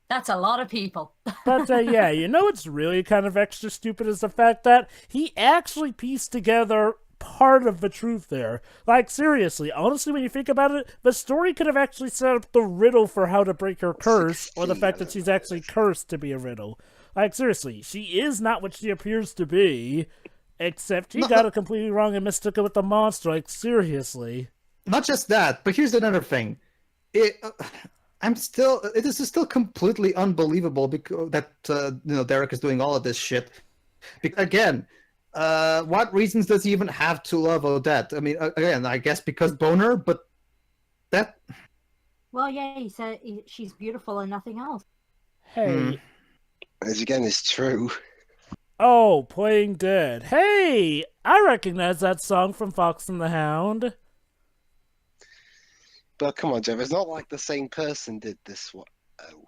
That's a lot of people. But yeah, you know what's really kind of extra stupid is the fact that he actually pieced together part of the truth there. Like, seriously, honestly, when you think about it, the story could have actually set up the riddle for how to break her curse, or the fact that she's actually cursed to be a riddle. Like, seriously, she is not what she appears to be, except she got it completely wrong and mistook it with the monster. Like, seriously. Not just that, but here's another thing. This is still completely unbelievable because that Derek is doing all of this shit. Because, again, what reasons does he even have to love Odette? I mean, again, I guess because boner, but that. Well, yeah, he said she's beautiful and nothing else. Hey. As again, is true. Oh, Playing Dead. Hey, I recognize that song from Fox and the Hound. But come on, Jeff, it's not like the same person did this one. Oh.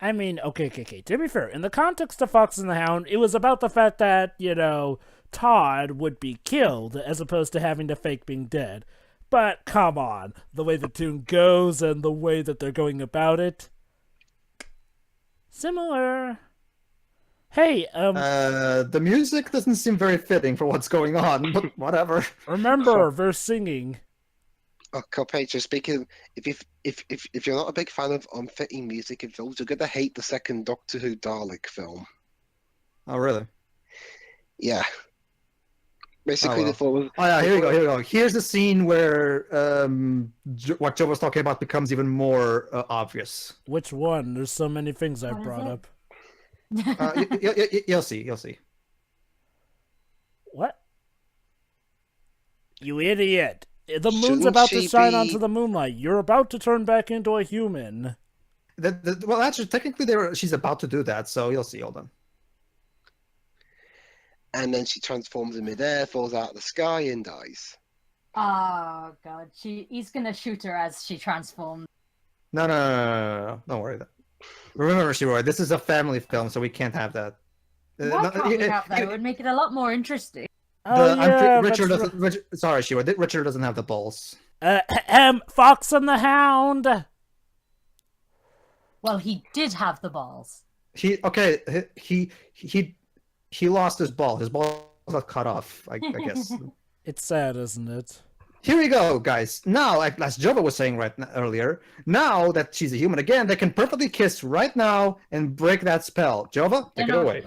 I mean, okay. To be fair, in the context of Fox and the Hound, it was about the fact that, Todd would be killed as opposed to having to fake being dead. But come on, the way the tune goes and the way that they're going about it. Similar. Hey, the music doesn't seem very fitting for what's going on, but whatever. remember, they're singing. Oh, Copage, speaking, if you're not a big fan of unfitting music in films, you're gonna hate the second Doctor Who Dalek film. Oh, really? Yeah. Basically, well. the film was. Oh yeah, here we go. Here's the scene where what Joe was talking about becomes even more obvious. Which one? There's so many things I What is brought it? up. You'll see. What? You idiot. The moon's Shouldn't about to she shine be- onto the moonlight. You're about to turn back into a human. Well, actually, technically, she's about to do that, so you'll see. Hold on. And then she transforms in midair, falls out of the sky, and dies. Oh god, he's gonna shoot her as she transforms. No. Don't worry. Remember, Shiroi, this is a family film, so we can't have that. Why can't we have that? It would make it a lot more interesting. Richard doesn't. Sorry, Shiroi. Richard doesn't have the balls. Fox and the Hound. Well, he did have the balls. He lost his ball. His ball got cut off. I guess. It's sad, isn't it? Here we go, guys. Now, as Jova was saying earlier, now that she's a human again, they can perfectly kiss right now and break that spell. Jova, take it away.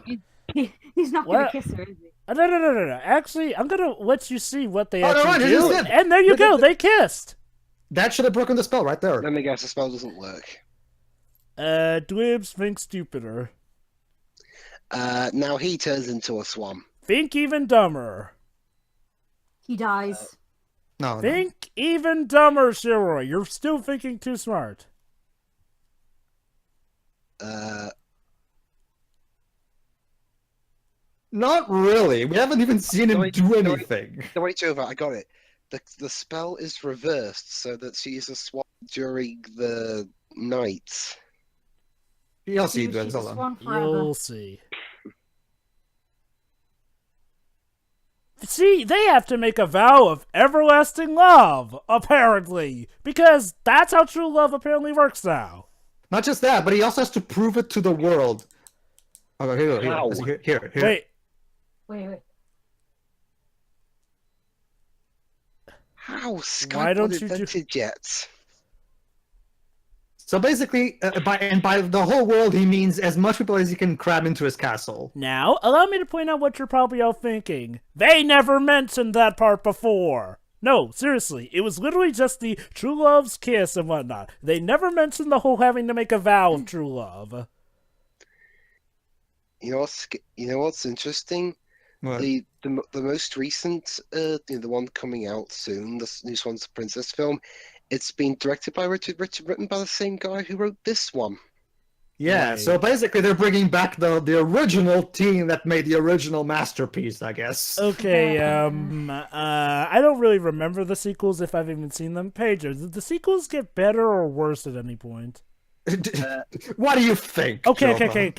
He's not going What? to kiss her, is he? No. Actually, I'm gonna let you see what they Oh, no, actually right, do. it is it. And there you go. They kissed. That should have broken the spell right there. Let me guess, the spell doesn't work. Dwibs, think stupider. Now he turns into a swan. Think even dumber. He dies. No. Think even dumber, Shiroi. You're still thinking too smart. Not really. We haven't even seen him do anything. No, wait, Jova, I got it. The spell is reversed so that she's a swan during the night. You'll see, She's Dwebs. a Hold on. swan forever. You'll see. See, they have to make a vow of everlasting love, apparently, because that's how true love apparently works now. Not just that, but he also has to prove it to the world. Oh, Wow. here. Wait, Wait. How? Skype Why don't not you do- invented yet. So basically, by the whole world, he means as much people as he can cram into his castle. now, allow me to point out what you're probably all thinking. They never mentioned that part before. No, seriously, it was literally just the true love's kiss and whatnot. They never mentioned the whole having to make a vow of true love. You know what's interesting? What? The most recent, the one coming out soon, the new Swan's Princess film, it's been directed by Richard, written by the same guy who wrote this one. Yeah, Right. so basically they're bringing back the original team that made the original masterpiece, I guess. Okay, I don't really remember the sequels if I've even seen them. Pedro, did the sequels get better or worse at any point? What do you think? Okay, Joba?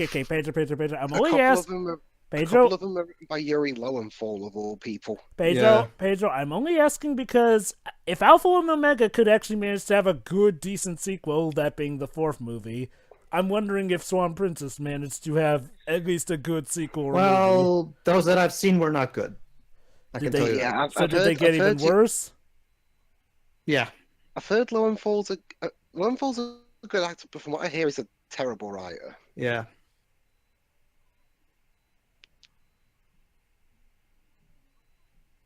Pedro. I'm A only couple asking. of them are Pedro, written by Yuri Lowenthal, of all people. Pedro, I'm only asking because if Alpha and Omega could actually manage to have a good, decent sequel, that being the fourth movie, I'm wondering if Swan Princess managed to have at least a good sequel or movie. Well, those that I've seen were not good. I Did can tell they- you that. Yeah, So did they get even worse? Yeah. I've heard Lowenfall's a good actor, but from what I hear, he's a terrible writer. Yeah.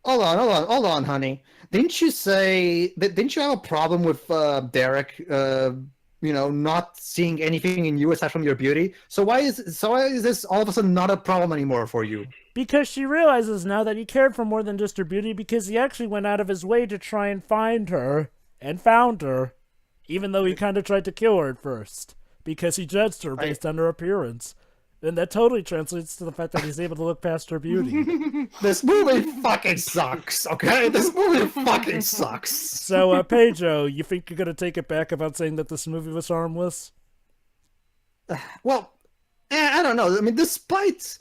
Hold on, honey. Didn't you didn't you have a problem with Derek, not seeing anything in you aside from your beauty? So why is this all of a sudden not a problem anymore for you? Because she realizes now that he cared for more than just her beauty, because he actually went out of his way to try and find her, and found her, even though he kind of tried to kill her at first, because he judged her based on her appearance. And that totally translates to the fact that he's able to look past her beauty. This movie fucking sucks, okay? This movie fucking sucks. So, Pedro, you think you're gonna take it back about saying that this movie was harmless? Well, I don't know. I mean, despite...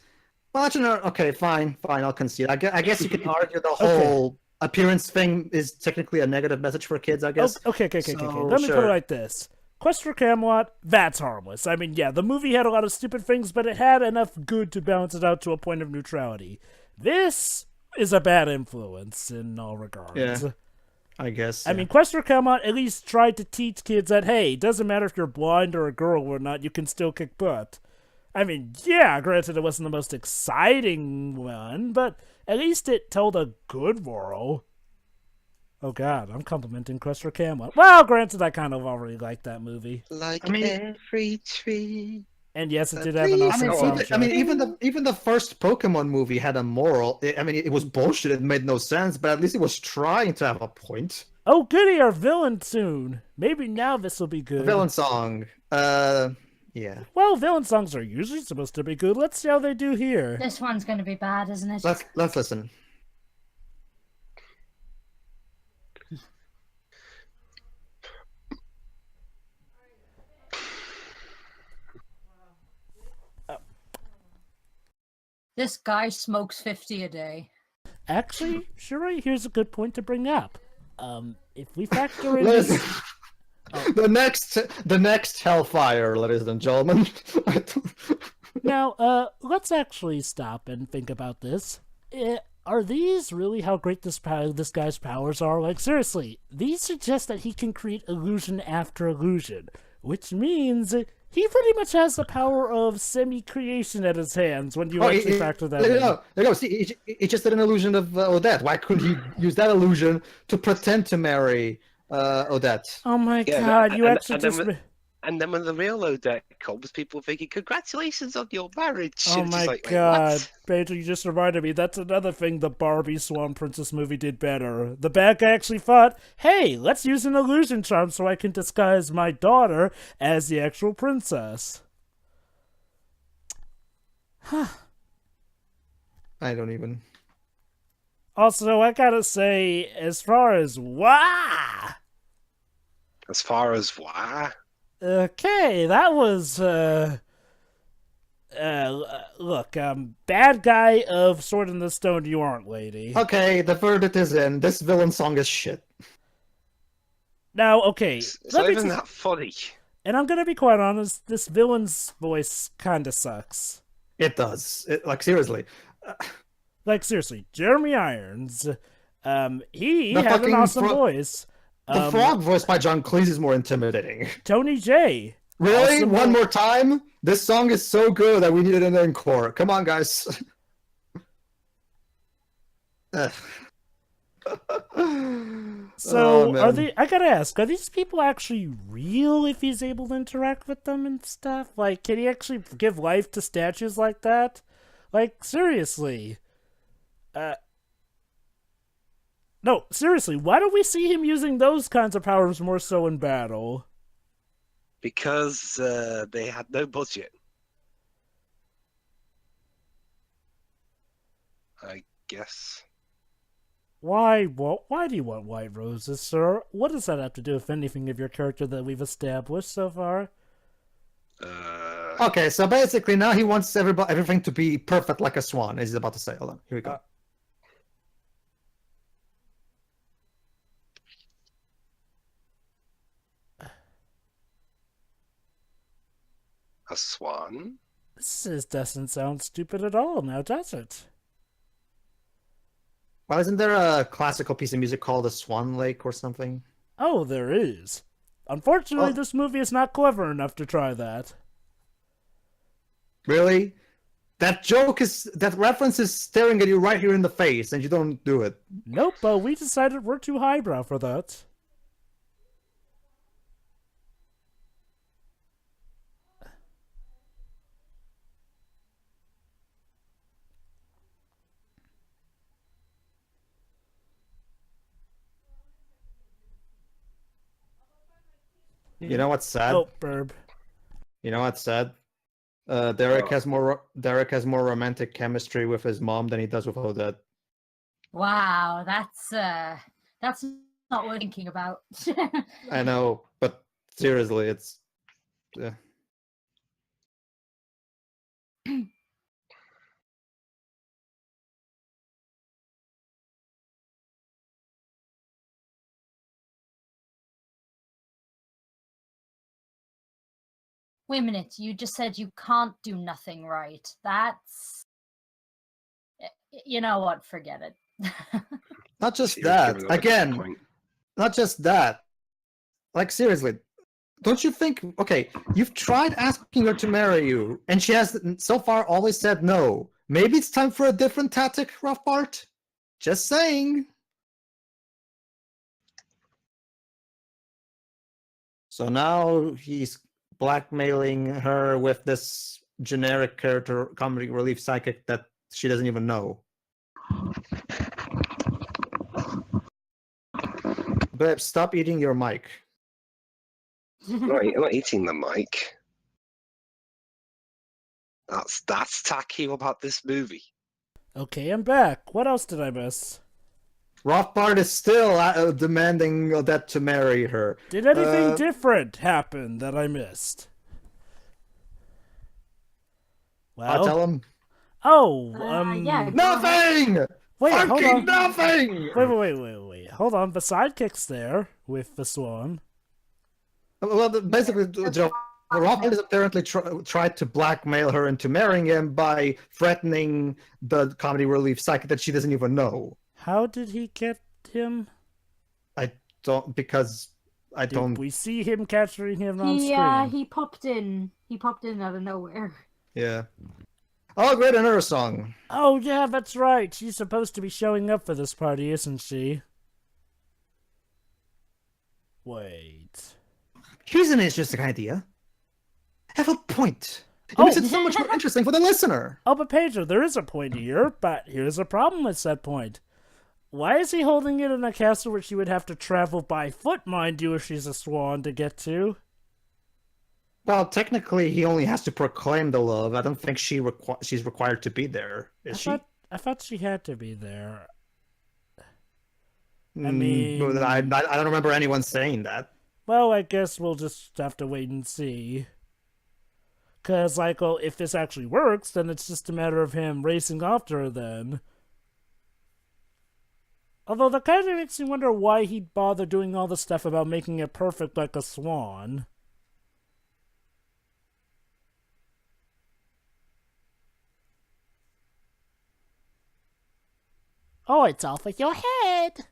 Well, actually, no, okay, fine, I'll concede. I guess you can argue the whole appearance thing is technically a negative message for kids, I guess. Okay. So, Let me put it sure. like this. Quest for Camelot, that's harmless. I mean, yeah, the movie had a lot of stupid things, but it had enough good to balance it out to a point of neutrality. This is a bad influence in all regards. Yeah, I guess. I mean, Quest for Camelot at least tried to teach kids that, hey, it doesn't matter if you're blind or a girl or not, you can still kick butt. I mean, yeah, granted it wasn't the most exciting one, but at least it told a good moral. Oh god, I'm complimenting Quest for Camelot. Well, granted, I kind of already liked that movie. Like I mean- every tree. And yes, it did have an I awesome mean, soundtrack. even the first Pokemon movie had a moral. I mean, it was bullshit. It made no sense, but at least it was trying to have a point. Oh goody, our villain soon. Maybe now this will be good. Villain song. Yeah. Well, villain songs are usually supposed to be good. Let's see how they do here. This one's gonna be bad, isn't it? Let's listen. This guy smokes 50 a day. Actually, Shuri, here's a good point to bring up. If we factor in Listen. this... The next Hellfire, ladies and gentlemen. Now, let's actually stop and think about this. Are these really how great this guy's powers are? Like, seriously, these suggest that he can create illusion after illusion, which means he pretty much has the power of semi-creation at his hands when you actually factor that in. There you go. See, he just did an illusion of Odette. Why couldn't he use that illusion to pretend to marry Odette? Oh my Yeah, god, you and- actually and then just... with- And then when the real Odette comes, people thinking, congratulations on your marriage. Oh And it's my just like, wait, god, what? Pedro, you just reminded me. That's another thing the Barbie Swan Princess movie did better. The bad guy actually thought, hey, let's use an illusion charm so I can disguise my daughter as the actual princess. I don't even. Also, I gotta say, as far as wah! As far as what? Okay, that was, Look, bad guy of Sword in the Stone you aren't, lady. Okay, the verdict is in. This villain song is shit. Now, okay, It's not even that funny. and I'm gonna be quite honest, this villain's voice kinda sucks. It does. Like, seriously. Like, seriously, Jeremy Irons, he The had an fucking awesome voice. The frog voice by John Cleese is more intimidating. Tony J. Really? Awesome One voice. more time? This song is so good that we need an encore. Come on, guys. So, Oh, are man. I gotta ask, are these people actually real if he's able to interact with them and stuff? Like, can he actually give life to statues like that? Like, seriously. No, seriously, why don't we see him using those kinds of powers more so in battle? Because they had no budget. I guess. Why do you want white roses, sir? What does that have to do with anything of your character that we've established so far? Okay, so basically now he wants everything to be perfect like a swan, as he's about to say. Hold on, here we go. A swan? Doesn't sound stupid at all, now does it? Well, isn't there a classical piece of music called a Swan Lake or something? Oh, there is. Unfortunately, Oh. this movie is not clever enough to try that. Really? That reference is staring at you right here in the face, and you don't do it. Nope, we decided we're too highbrow for that. You know what's sad? Oh, burb. You know what's sad? Derek has more romantic chemistry with his mom than he does with Odette. Wow, that's not worth thinking about. I know, but seriously, it's. Wait a minute, you just said you can't do nothing right. That's... You know what, forget it. Not just You're that. giving away the Again, point. not just that. Like, seriously, don't you think? Okay, you've tried asking her to marry you, and she has so far always said no. Maybe it's time for a different tactic, Rothbart? Just saying. So now he's blackmailing her with this generic character, comedy relief psychic that she doesn't even know. Babe, stop eating your mic. I'm not eating the mic. That's tacky about this movie. Okay, I'm back. What else did I miss? Rothbard is still demanding Odette to marry her. Did anything different happen that I missed? I'll tell him. Oh, yeah. Nothing! Wait, hold Fucking on. nothing! Wait. Hold on. The sidekick's there with the swan. Well, basically, Rothbard has apparently tried to blackmail her into marrying him by threatening the comedy relief psychic that she doesn't even know. How did he get him? Because I Did don't. we see him capturing him on He screen? he popped in. He popped in out of nowhere. Yeah. Oh, great, another song. Oh, yeah, that's right. She's supposed to be showing up for this party, isn't she? Wait. Here's an interesting idea. Have a point. It makes it so much more interesting for the listener. Oh, but Pedro, there is a point here, but here's a problem with said point. Why is he holding it in a castle where she would have to travel by foot, mind you, if she's a swan, to get to? Well, technically, he only has to proclaim the love. I don't think she's required to be there. Is she? I thought she had to be there. I Mm, mean- I don't remember anyone saying that. Well, I guess we'll just have to wait and see. Because, like, well, if this actually works, then it's just a matter of him racing after her then. Although that kind of makes me wonder why he'd bother doing all the stuff about making it perfect like a swan. Oh, it's off with your head!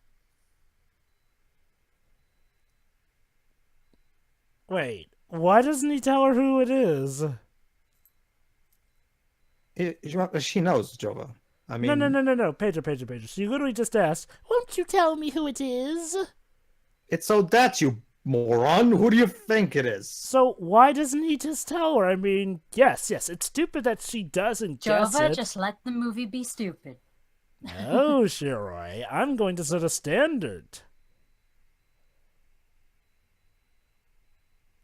Wait, why doesn't he tell her who it is? She knows, Jova. I mean, No, Pedro. She literally just asked, "Won't you tell me who it is?" it's Odette, you moron. Who do you think it is? So why doesn't he just tell her? I mean, yes, it's stupid that she doesn't guess Jova, it. just let the movie be stupid. No, Shiroi, I'm going to set a standard.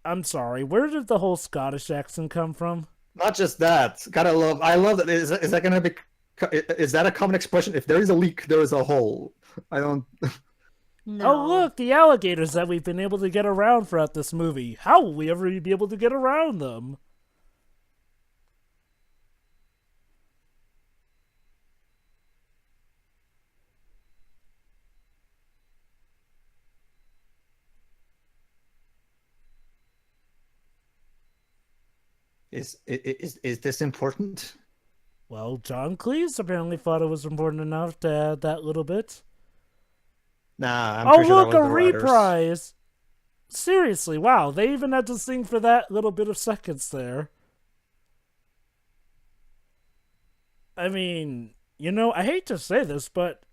I'm sorry, where did the whole Scottish accent come from? Not just that. I love that. Is that gonna be? Is that a common expression? If there is a leak, there is a hole. I don't. No. Oh, look, the alligators that we've been able to get around throughout this movie. How will we ever be able to get around them? Is this important? Well, John Cleese apparently thought it was important enough to add that little bit. Nah, I'm Oh, pretty sure look, that a was the writers. reprise! Seriously, wow, they even had to sing for that little bit of seconds there. I mean, you know, I hate to say this, but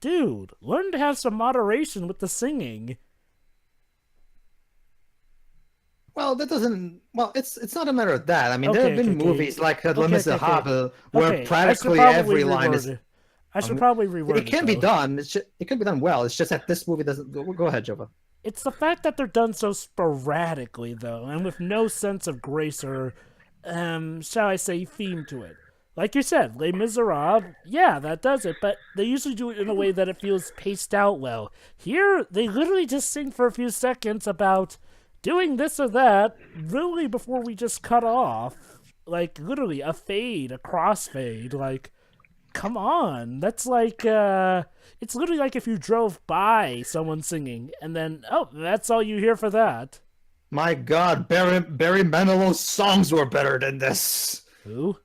dude, learn to have some moderation with the singing. Well, that doesn't. Well, it's not a matter of that. I mean, there have been movies like Les Miserables where practically every line is. I should probably reword it. It can be done. It can be done well. It's just that this movie doesn't. Go ahead, Jova. It's the fact that they're done so sporadically, though, and with no sense of grace or, shall I say, theme to it. Like you said, Les Miserables, yeah, that does it, but they usually do it in a way that it feels paced out well. Here, they literally just sing for a few seconds about doing this or that, really before we just cut off. Like, literally, a fade, a crossfade, like, come on. That's like, it's literally like if you drove by someone singing, and then, oh, that's all you hear for that. My God, Barry Manilow's songs were better than this. Who?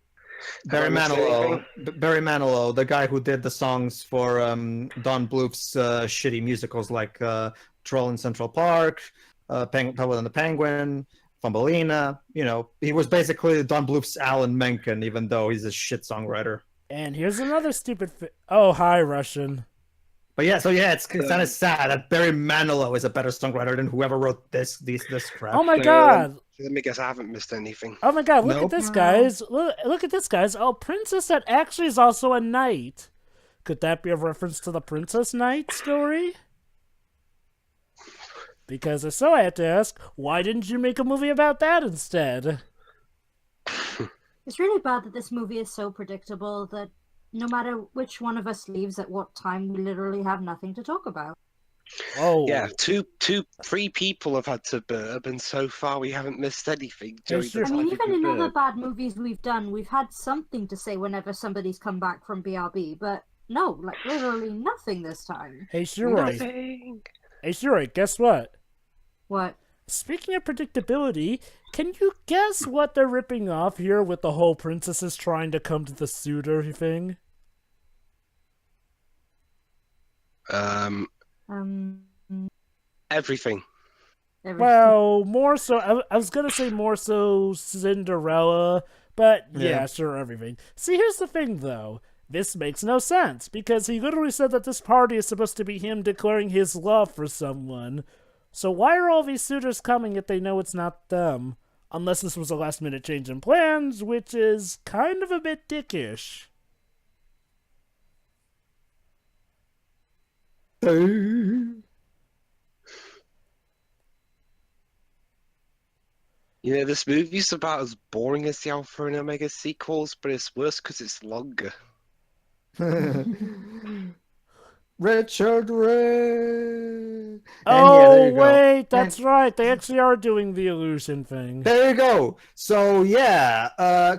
Barry Manilow, the guy who did the songs for Don Bluth's shitty musicals like Troll in Central Park, Penguin and the Penguin, Thumbelina. You know, he was basically Don Bluth's Alan Menken, even though he's a shit songwriter. And here's another stupid. Oh, hi, Russian. But yeah, it's kind of sad that Barry Manilow is a better songwriter than whoever wrote this crap. Oh my God! Let me guess, I haven't missed anything. Oh my God! Look Nope. at this, guys! Look at this, guys! Oh, princess that actually is also a knight. Could that be a reference to the Princess Knight story? Because if so, I have to ask, why didn't you make a movie about that instead? It's really bad that this movie is so predictable that no matter which one of us leaves at what time, we literally have nothing to talk about. Oh. Yeah, three people have had to burp, and so far we haven't missed anything. During the I time mean, we've even in been other burped. bad movies we've done, we've had something to say whenever somebody's come back from BRB, but no, like literally nothing this time. Hey, Shiroi. Nothing. Hey, Shiroi, guess what? What? Speaking of predictability, can you guess what they're ripping off here with the whole princesses trying to come to the suitor thing? Everything. Well, more so, I was gonna say more so Cinderella, but yeah, sure, everything. See, here's the thing, though. This makes no sense, because he literally said that this party is supposed to be him declaring his love for someone. So why are all these suitors coming if they know it's not them? Unless this was a last-minute change in plans, which is kind of a bit dickish. You know, this movie's about as boring as the Alpha and Omega sequels, but it's worse because it's longer. Richard Ray. And yeah, there Oh, you go. wait, that's right. They actually are doing the illusion thing. There you go. So yeah,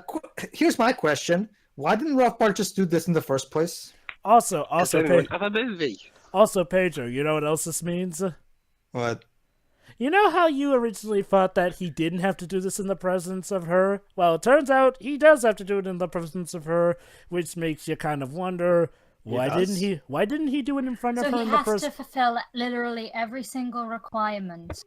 here's my question: why didn't Rough Park just do this in the first place? Also, Because then we wouldn't have a movie. Pedro, you know what else this means? What? You know how you originally thought that he didn't have to do this in the presence of her? Well, it turns out he does have to do it in the presence of her, which makes you kind of wonder why didn't he do it in front of So her he in the has first. to fulfill literally every single requirement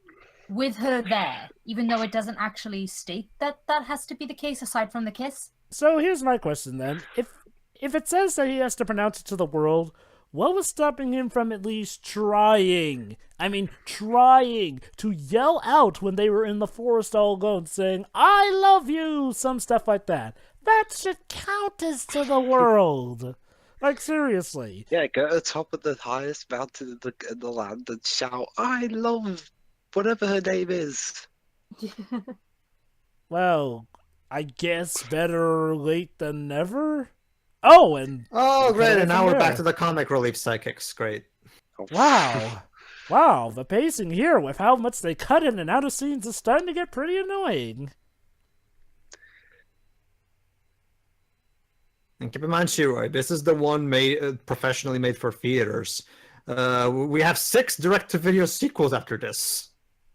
with her there, even though it doesn't actually state that that has to be the case aside from the kiss. So here's my question then: if it says that he has to pronounce it to the world, what was stopping him from at least trying? I mean, trying to yell out when they were in the forest all alone, saying, "I love you," some stuff like that. That should count as to the world. Like, seriously. Yeah, go to the top of the highest mountain in the land and shout, "I love whatever her name is." Well, I guess better late than never? Oh, and Oh, great! away And now from we're there. back to the comic relief psychics. Great. Oh, wow. Wow, the pacing here with how much they cut in and out of scenes is starting to get pretty annoying. And keep in mind, Shiroi, this is the one made professionally made for theaters. We have 6 direct-to-video sequels after this.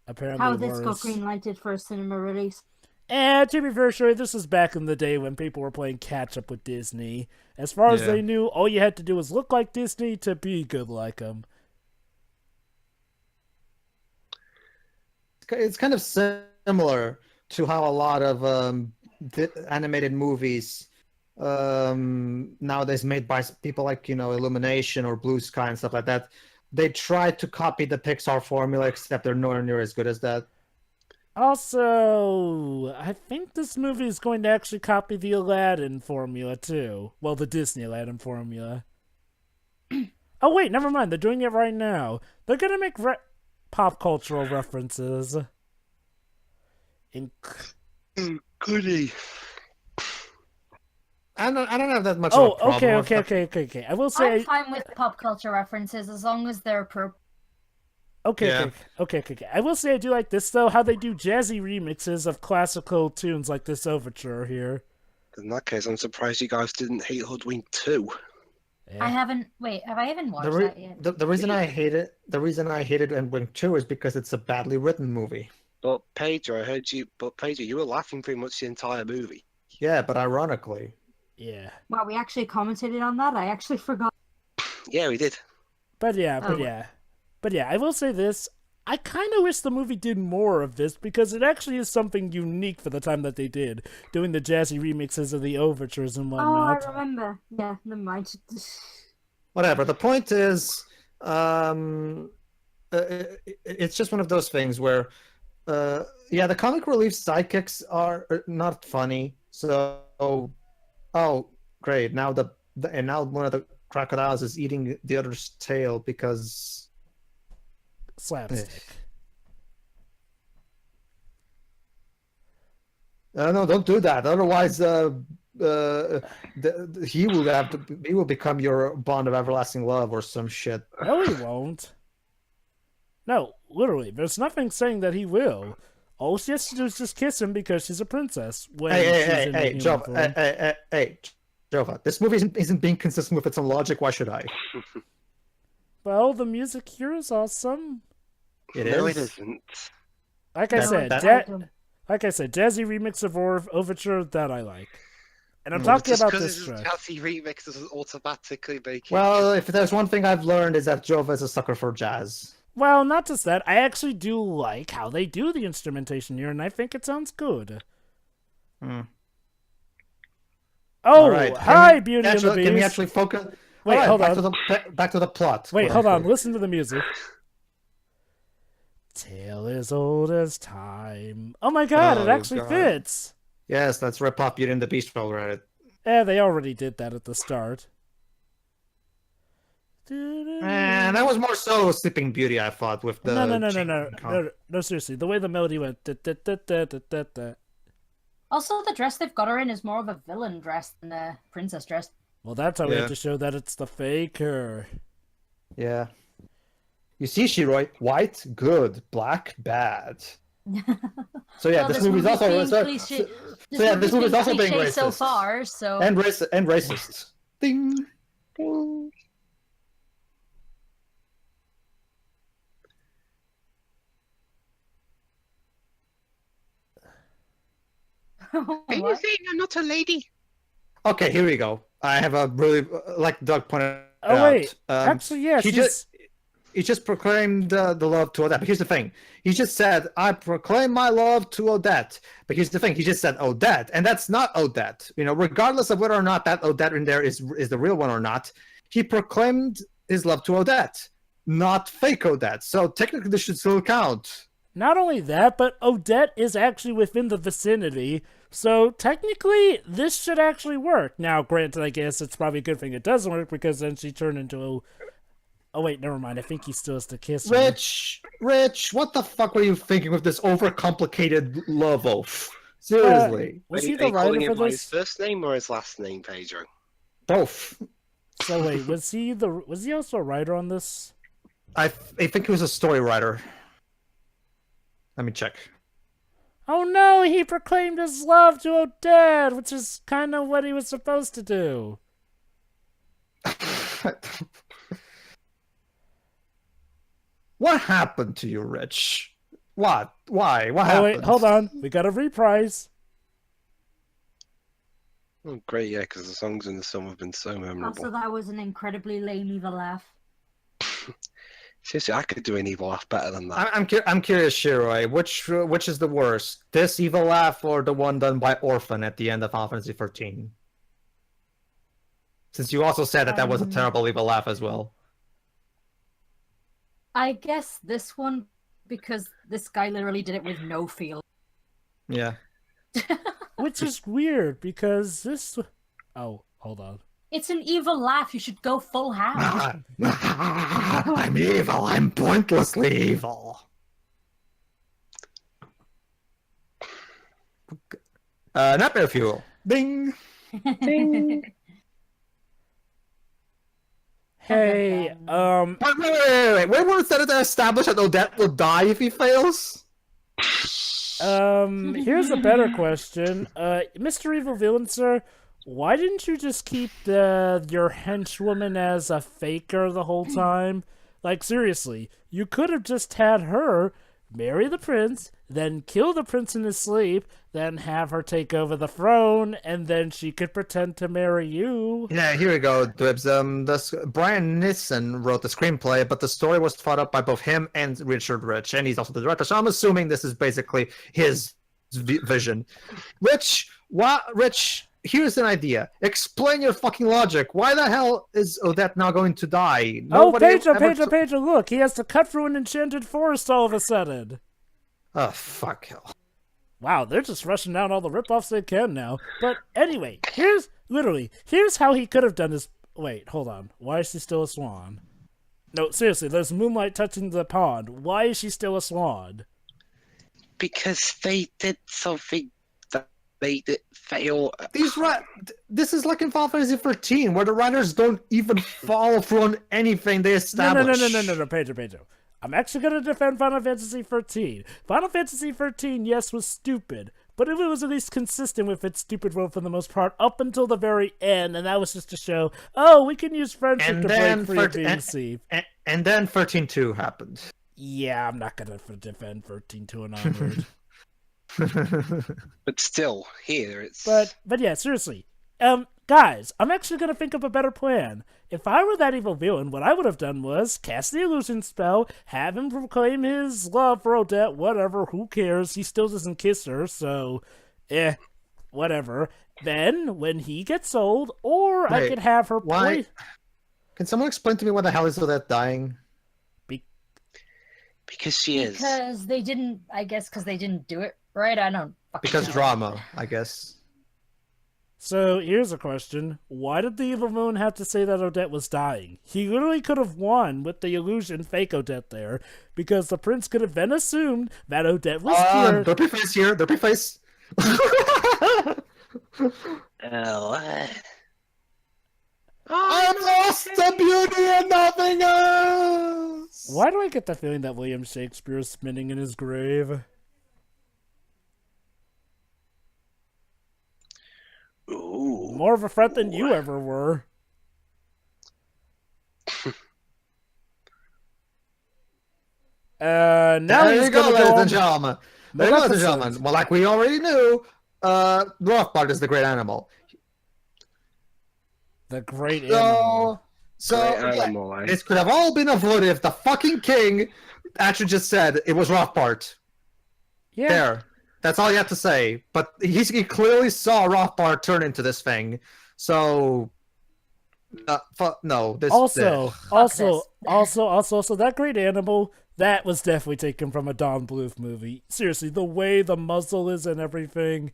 Apparently How this got worse. greenlighted for a cinema release. And to be very sure, this was back in the day when people were playing catch-up with Disney. As far as Yeah. they knew, all you had to do was look like Disney to be good like them. It's kind of similar to how a lot of animated movies nowadays made by people like Illumination or Blue Sky and stuff like that. They try to copy the Pixar formula, except they're nowhere near as good as that. Also, I think this movie is going to actually copy the Aladdin formula too. Well, the Disney Aladdin formula. Oh wait, never mind. They're doing it right now. They're gonna make pop cultural references. goody. I don't have that much Oh, of a problem with that. okay. I will say. I'm fine with pop culture references as long as they're appropriate. Okay. I will say I do like this though. How they do jazzy remixes of classical tunes like this overture here. In that case, I'm surprised you guys didn't hate Hoodwink 2. Yeah. I haven't. Wait, have I even watched that yet? The reason I hate it, and Wing 2 is because it's a badly written movie. But Pedro, you were laughing pretty much the entire movie. Yeah, but ironically. Yeah. Wow, we actually commented on that. I actually forgot. Yeah, we did. But yeah, I will say this. I kind of wish the movie did more of this because it actually is something unique for the time that they did, doing the jazzy remixes of the overtures and Oh, I whatnot. remember. Yeah, never mind. Whatever. The point is, it's just one of those things where, the comic relief sidekicks are not funny. So, oh, great! Now now one of the crocodiles is eating the other's tail because Slapstick. no, don't do that. Otherwise, he will become your bond of everlasting love or some shit. No, he won't. No, literally, there's nothing saying that he will. All she has to do is just kiss him because she's a princess. When she's in the human form. Jova, this movie isn't being consistent with its own logic. Why should I? Well, the music here is awesome. It No, is. it isn't. Like I said, that- jazzy remix of Overture that I like. And I'm Well, talking Just about because this it's a track. jazzy remix doesn't automatically make it. Well, if there's one thing I've learned is that Jova is a sucker for jazz. Well, not just that. I actually do like how they do the instrumentation here, and I think it sounds good. Hmm. Oh, All right. hi, Beauty and the Can we Beast. actually focus? Wait, All right, hold back on. back to the plot. Wait, quote hold on. unquote. Listen to the music. Tale as old as time. Oh my god, it Oh, actually God. fits. Yes, let's rip off Beauty and the Beast while we're at it. They already did that at the start. Man, that was more so Sleeping Beauty, I thought, with the No, seriously. The way the melody went. Also, the dress they've got her in is more of a villain dress than a princess dress. Well, that's how we Yeah. have to show that it's the faker. Yeah. You see, Shiroi, white, good, black, bad. So yeah, Well, this movie's also being so, cliche- so yeah, this movie's also being cliche racist so far. So and racist. Ding. Ding. Are you What? saying I'm not a lady? Okay, here we go. I have a really like Doug pointed Oh out. wait, actually, yeah, he just proclaimed the love to Odette. But here's the thing: he just said, "I proclaim my love to Odette." But here's the thing: he just said Odette, and that's not Odette. You know, regardless of whether or not that Odette in there is the real one or not, he proclaimed his love to Odette, not fake Odette. So technically, this should still count. Not only that, but Odette is actually within the vicinity, so technically this should actually work. Now, granted, I guess it's probably a good thing it doesn't work because then she turned into oh wait, never mind. I think he still has to kiss her. Rich, what the fuck were you thinking with this overcomplicated love oath? Seriously, Was Are he you the calling writer him for by his this? first name or his last name, Pedro? both. So wait, was he also a writer on this? I think he was a story writer. Let me check. Oh no, he proclaimed his love to Odette, which is kind of what he was supposed to do. What happened to you, Rich? What? Why? What Oh happened? wait, hold on. We got a reprise. Oh, great, yeah, because the songs in the film have been so memorable. Also, that was an incredibly lame evil laugh. Seriously, I could do an evil laugh better than that. I'm curious, Shiroi. Which is the worst? This evil laugh or the one done by Orphan at the end of Final Fantasy 13? Since you also said that was a terrible evil laugh as well. I guess this one, because this guy literally did it with no feel. Yeah. Which is weird because this. Oh, hold on. It's an evil laugh. You should go full Hound. I'm evil. I'm pointlessly evil. Nightmare fuel. Ding. Hey, Wait. Where was it established that Odette will die if he fails? here's a better question. Mr. Evil Villain, sir, why didn't you just keep your henchwoman as a faker the whole time? Like, seriously, you could have just had her marry the prince, then kill the prince in his sleep, then have her take over the throne, and then she could pretend to marry you. Yeah, here we go, Dwibs. Brian Nissen wrote the screenplay, but the story was thought up by both him and Richard Rich, and he's also the director. So I'm assuming this is basically his vision. Rich, here's an idea. Explain your fucking logic. Why the hell is Odette now going to die? Pedro, look, he has to cut through an enchanted forest all of a sudden. Oh, fuck hell. Wow, they're just rushing down all the ripoffs they can now. But anyway, here's how he could have done this. Wait, hold on. Why is she still a swan? No, seriously, there's moonlight touching the pond. Why is she still a swan? Because they did something that made it fail. This is like in Final Fantasy 13, where the writers don't even follow through on anything they establish. No, Pedro. I'm actually going to defend Final Fantasy 13. Final Fantasy 13, yes, was stupid, but it was at least consistent with its stupid role for the most part up until the very end, and that was just to show, we can use friendship to break free of being deceived. And then 13.2 happened. Yeah, I'm not going to defend 13.2 and onward. But still, here it's... But yeah, seriously. Guys, I'm actually going to think of a better plan. If I were that evil villain, what I would have done was cast the illusion spell, have him proclaim his love for Odette, whatever, who cares, he still doesn't kiss her, so, whatever. Then, when he gets old, or I could have her why? Can someone explain to me why the hell is Odette dying? Because she is. Because they didn't do it right. I don't fucking Because know. drama, I guess. So, here's a question. Why did the evil villain have to say that Odette was dying? He literally could have won with the illusion fake Odette there, because the prince could have then assumed that Odette was cured. Derpy face here, derpy face. I lost the beauty and nothing else! Why do I get the feeling that William Shakespeare is spinning in his grave? Ooh. More of a threat than you ever were. Now There he's you go, gonna ladies go and gentlemen. There you go, ladies and gentlemen. Well, like we already knew, Rothbard is the great animal. The great animal. So Great yeah, animal, eh? this could have all been avoided if the fucking king actually just said it was Rothbard. Yeah. There. That's all you have to say. But he clearly saw Rothbard turn into this thing. So no, this Also, this. so that great animal, that was definitely taken from a Don Bluth movie. Seriously, the way the muzzle is and everything.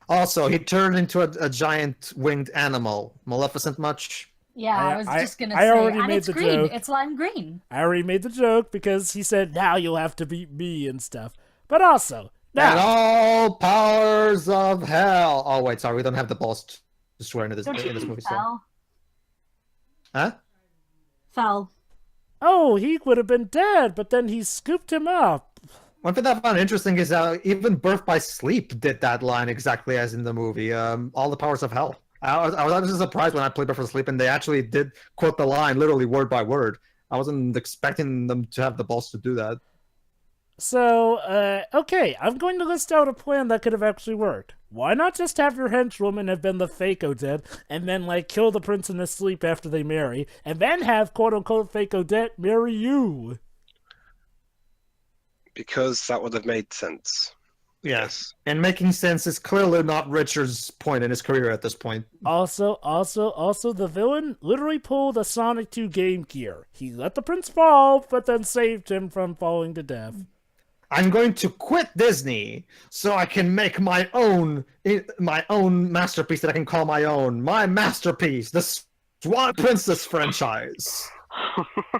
Also, he turned into a giant winged animal. Maleficent much? Yeah, I was just gonna I say, already and made it's the green. joke. It's lime green. I already made the joke because he said, now you'll have to beat me and stuff. But also, And now, all powers of hell. Oh wait, sorry, we don't have the balls to swear in this Don't you movie. So. Fell. Huh? Fell. oh, he would have been dead, but then he scooped him up. One thing that I found interesting is how even Birth by Sleep did that line exactly as in the movie. All the powers of hell. I was actually surprised when I played Birth by Sleep and they actually did quote the line literally word by word. I wasn't expecting them to have the balls to do that. So, okay, I'm going to list out a plan that could have actually worked. Why not just have your henchwoman have been the fake Odette, and then, like, kill the prince in his sleep after they marry, and then have quote-unquote fake Odette marry you? Because that would have made sense. Yes. And making sense is clearly not Richard's point in his career at this point. Also, the villain literally pulled a Sonic 2 Game Gear. He let the prince fall, but then saved him from falling to death. I'm going to quit Disney so I can make my own masterpiece that I can call my own. My masterpiece, the Swan Princess franchise.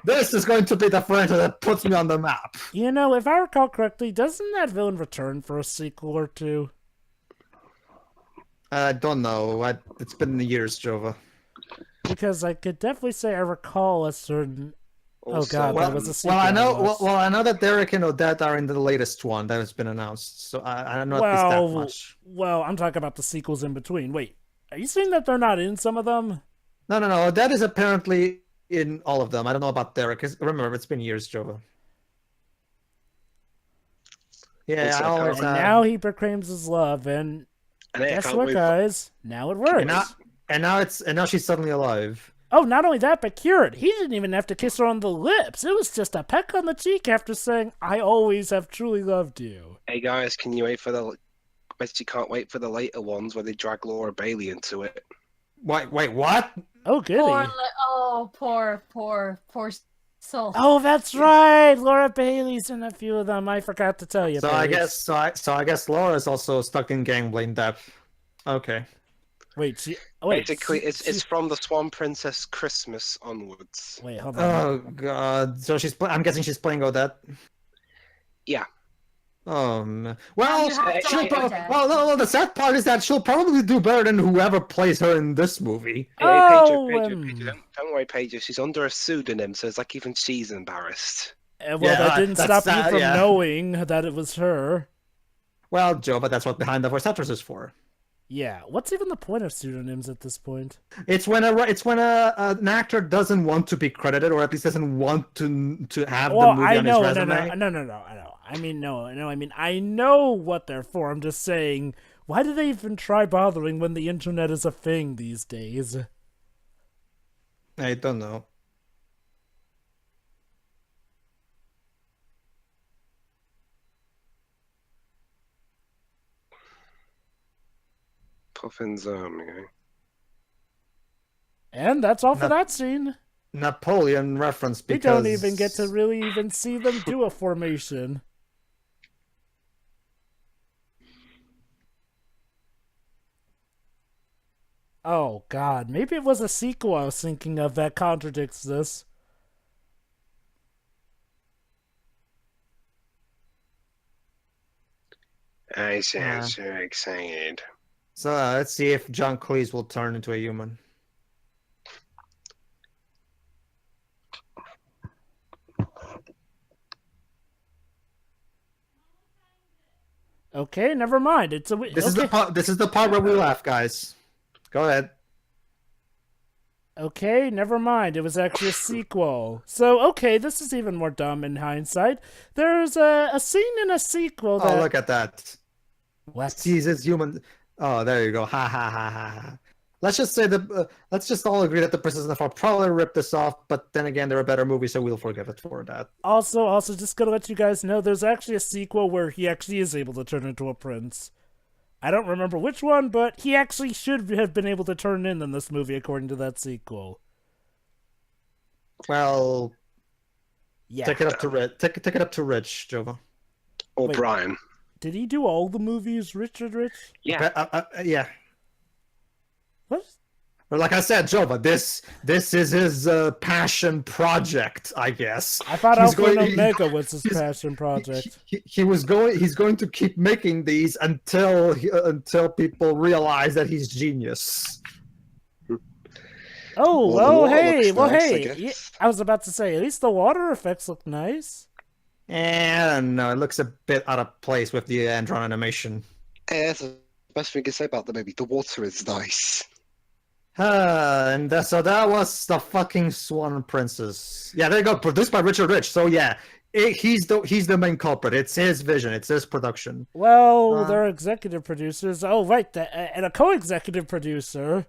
This is going to be the franchise that puts me on the map. You know, if I recall correctly, doesn't that villain return for a sequel or two? I don't know. It's been years, Jova. Because I could definitely say I recall a certain... Also, God, Well, that was a sequel. well, I know. I watched. Well, I know that Derek and Odette are in the latest one that has been announced. So I don't know if it's that much. Well, I'm talking about the sequels in between. Wait, are you saying that they're not in some of them? No. Odette is apparently in all of them. I don't know about Derek. 'Cause remember, it's been years, Jova. Yeah, Also, I always. And now he proclaims his love, and and I guess can't what, wait guys? Now it works. And now she's suddenly alive. Oh, not only that, but cured. He didn't even have to kiss her on the lips. It was just a peck on the cheek after saying, "I always have truly loved you." Hey guys, can you wait for the? Bet you can't wait for the later ones where they drag Laura Bailey into it. Wait, what? Oh, goody. Poor soul. Oh, that's right. Laura Bailey's in a few of them. I forgot to tell you. So babes. I guess Laura's also stuck in gangland depth. Okay. Wait, Basically, it's from the Swan Princess Christmas onwards. Wait, hold on. Oh god. So I'm guessing she's playing Odette. Yeah. Oh man. Well, you have to she'll like Odette. no. The sad part is that she'll probably do better than whoever plays her in this movie. Hey, Oh, Pedro, don't worry, Pedro. She's under a pseudonym, so it's like even she's embarrassed. Well, Yeah, that didn't that's stop you sad, from yeah. knowing that it was her. Well, Joe, but that's what behind the voice actress is for. Yeah, what's even the point of pseudonyms at this point? It's when an actor doesn't want to be credited, or at least doesn't want to have Well, the movie on his resume. I know. I mean, I know what they're for. I'm just saying, why do they even try bothering when the internet is a thing these days? I don't know. Puffin's okay. And that's all for that scene. Napoleon reference We because don't even get to really even see them do a formation. Oh god, maybe it was a sequel I was thinking of that contradicts this. I sound so excited. So let's see if John Cleese will turn into a human. Okay, never mind. It's a This is the part. This is the part where we laugh, guys. Go ahead. Okay, never mind. It was actually a sequel. So, okay, this is even more dumb in hindsight. There's a scene in a sequel that... Oh, look at that. What? Jesus, human. Oh, there you go. Ha ha ha ha ha. Let's just say let's just all agree that the Princess and the Frog probably ripped this off, but then again, they're a better movie, so we'll forgive it for that. Also, just gonna let you guys know, there's actually a sequel where he actually is able to turn into a prince. I don't remember which one, but he actually should have been able to turn in this movie, according to that sequel. Well, Yeah. take it up to Rich. Take it up to Rich, Jova. Or Wait. Brian. Did he do all the movies, Richard Rich? Yeah. Yeah. What? Or like I said, Jova, this is his passion project, I guess. I thought He's Alpha going- and he- Omega was his he's- passion project. He's going to keep making these until people realize that he's genius. Oh, Well, the well, water hey, looks well, nice, I hey. guess. I was about to say, at least the water effects look nice. I don't know. It looks a bit out of place with the Andron animation. That's the best thing to say about the movie. The water is nice. So that was the fucking Swan Princess. Yeah, there you go. Produced by Richard Rich. So yeah, he's the main culprit. It's his vision. It's his production. Well, they're executive producers. Oh, right, and a co-executive producer,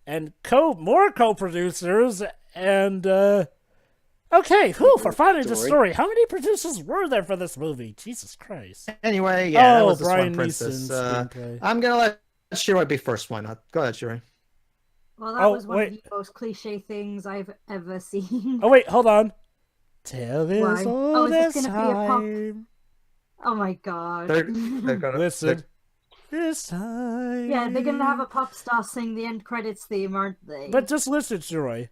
and more co-producers, and okay, for finding the story. How many producers were there for this movie? Jesus Christ! Anyway, yeah, that Oh, was the Brian Swan Princess. Neeson's screenplay. I'm gonna let Shiroi be first. Why not? Go ahead, Shiroi. Well, that Oh, was one of wait. the most cliche things I've ever seen. Oh wait, hold on. Tell this Why? all Oh, is this this gonna be a pop- time. Oh my god. They're gonna Listen, this time. Yeah, they're gonna have a pop star sing the end credits theme, aren't they? But just listen, Shiroi.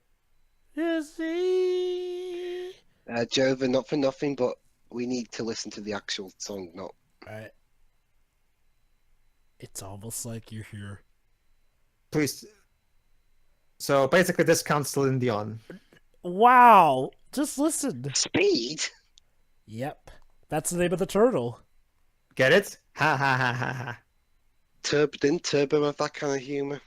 Is he? Jova, not for nothing, but we need to listen to the actual song, not... Alright. It's almost like you're here. please. So basically, this counts Celine Dion. Wow! Just listen. Speed? Yep. That's the name of the turtle. Get it? Ha ha ha ha ha. Didn't Turbo have that kind of humor?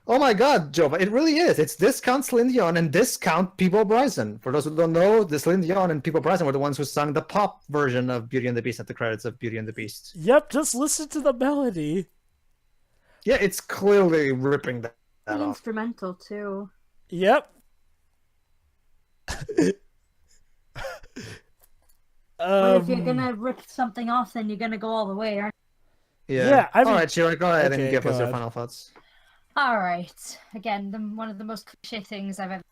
Oh my god, Jova, it really is. It's discount Celine Dion and discount Peebo Bryson. For those who don't know, the Celine Dion and Peebo Bryson were the ones who sung the pop version of Beauty and the Beast at the credits of Beauty and the Beast. Yep, just listen to the melody. Yeah, it's clearly ripping that the off. instrumental too. Yep. Well, if you're gonna rip something off, then you're gonna go all the way, aren't Yeah, I mean- All right, Shira, go ahead Okay, and give go us your ahead. final thoughts. you? All right. Again, one of the most cliche things I've ever.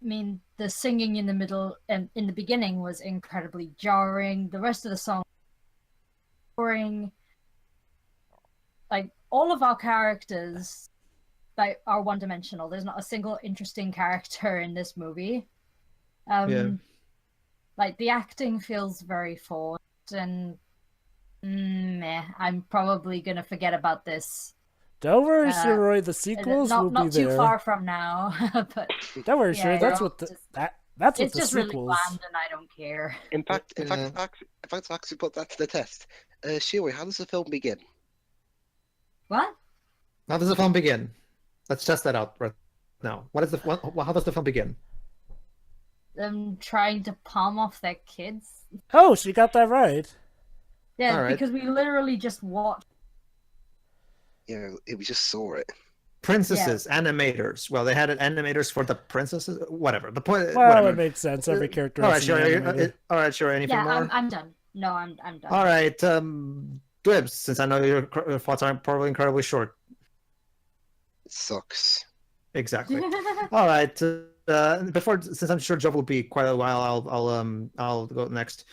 I mean, the singing in the middle and in the beginning was incredibly jarring. The rest of the song, boring. Like all of our characters, like are one-dimensional. There's not a single interesting character in this movie. Yeah. Like the acting feels very forced and meh. I'm probably gonna forget about this. Don't worry, Uh, Shiroi, the sequels will Not be too there. far from now, but Don't worry, Yeah, Shiroi, that's yeah. what that's what it's the just really sequels. bland, and I don't care. In fact, Yeah. to actually put that to the test, Shiri, how does the film begin? What? How does the film begin? Let's test that out right now. How does the film begin? Them trying to palm off their kids. Oh, she got that right. Yeah, All right. because we literally just watched. We just saw it. Princesses, animators. Well, they had animators for the princesses. Whatever. The point. Well, whatever. it makes sense. Every character All right, has an sure. animator. All right, sure. Anything Yeah, more? I'm done. No, I'm done. All right, Dwibs. Since I know your thoughts are probably incredibly short. It sucks. Exactly. All right. Since I'm sure Joe will be quite a while, I'll go next.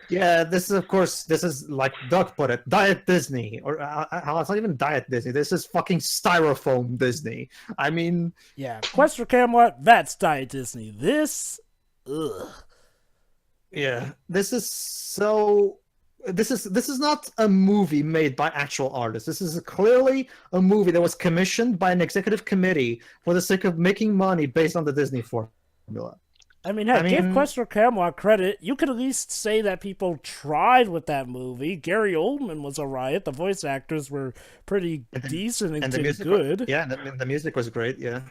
Yeah, this is like Doug put it, Diet Disney, or it's not even Diet Disney. This is fucking styrofoam Disney. I mean, Yeah, Quest for Camelot, that's Diet Disney. This, ugh. yeah, this is so. this is not a movie made by actual artists. This is clearly a movie that was commissioned by an executive committee for the sake of making money based on the Disney formula. I mean, heck, give Quest for Camelot credit. You could at least say that people tried with that movie. Gary Oldman was a riot. The voice actors were pretty decent and the music good. The music was great. Yeah.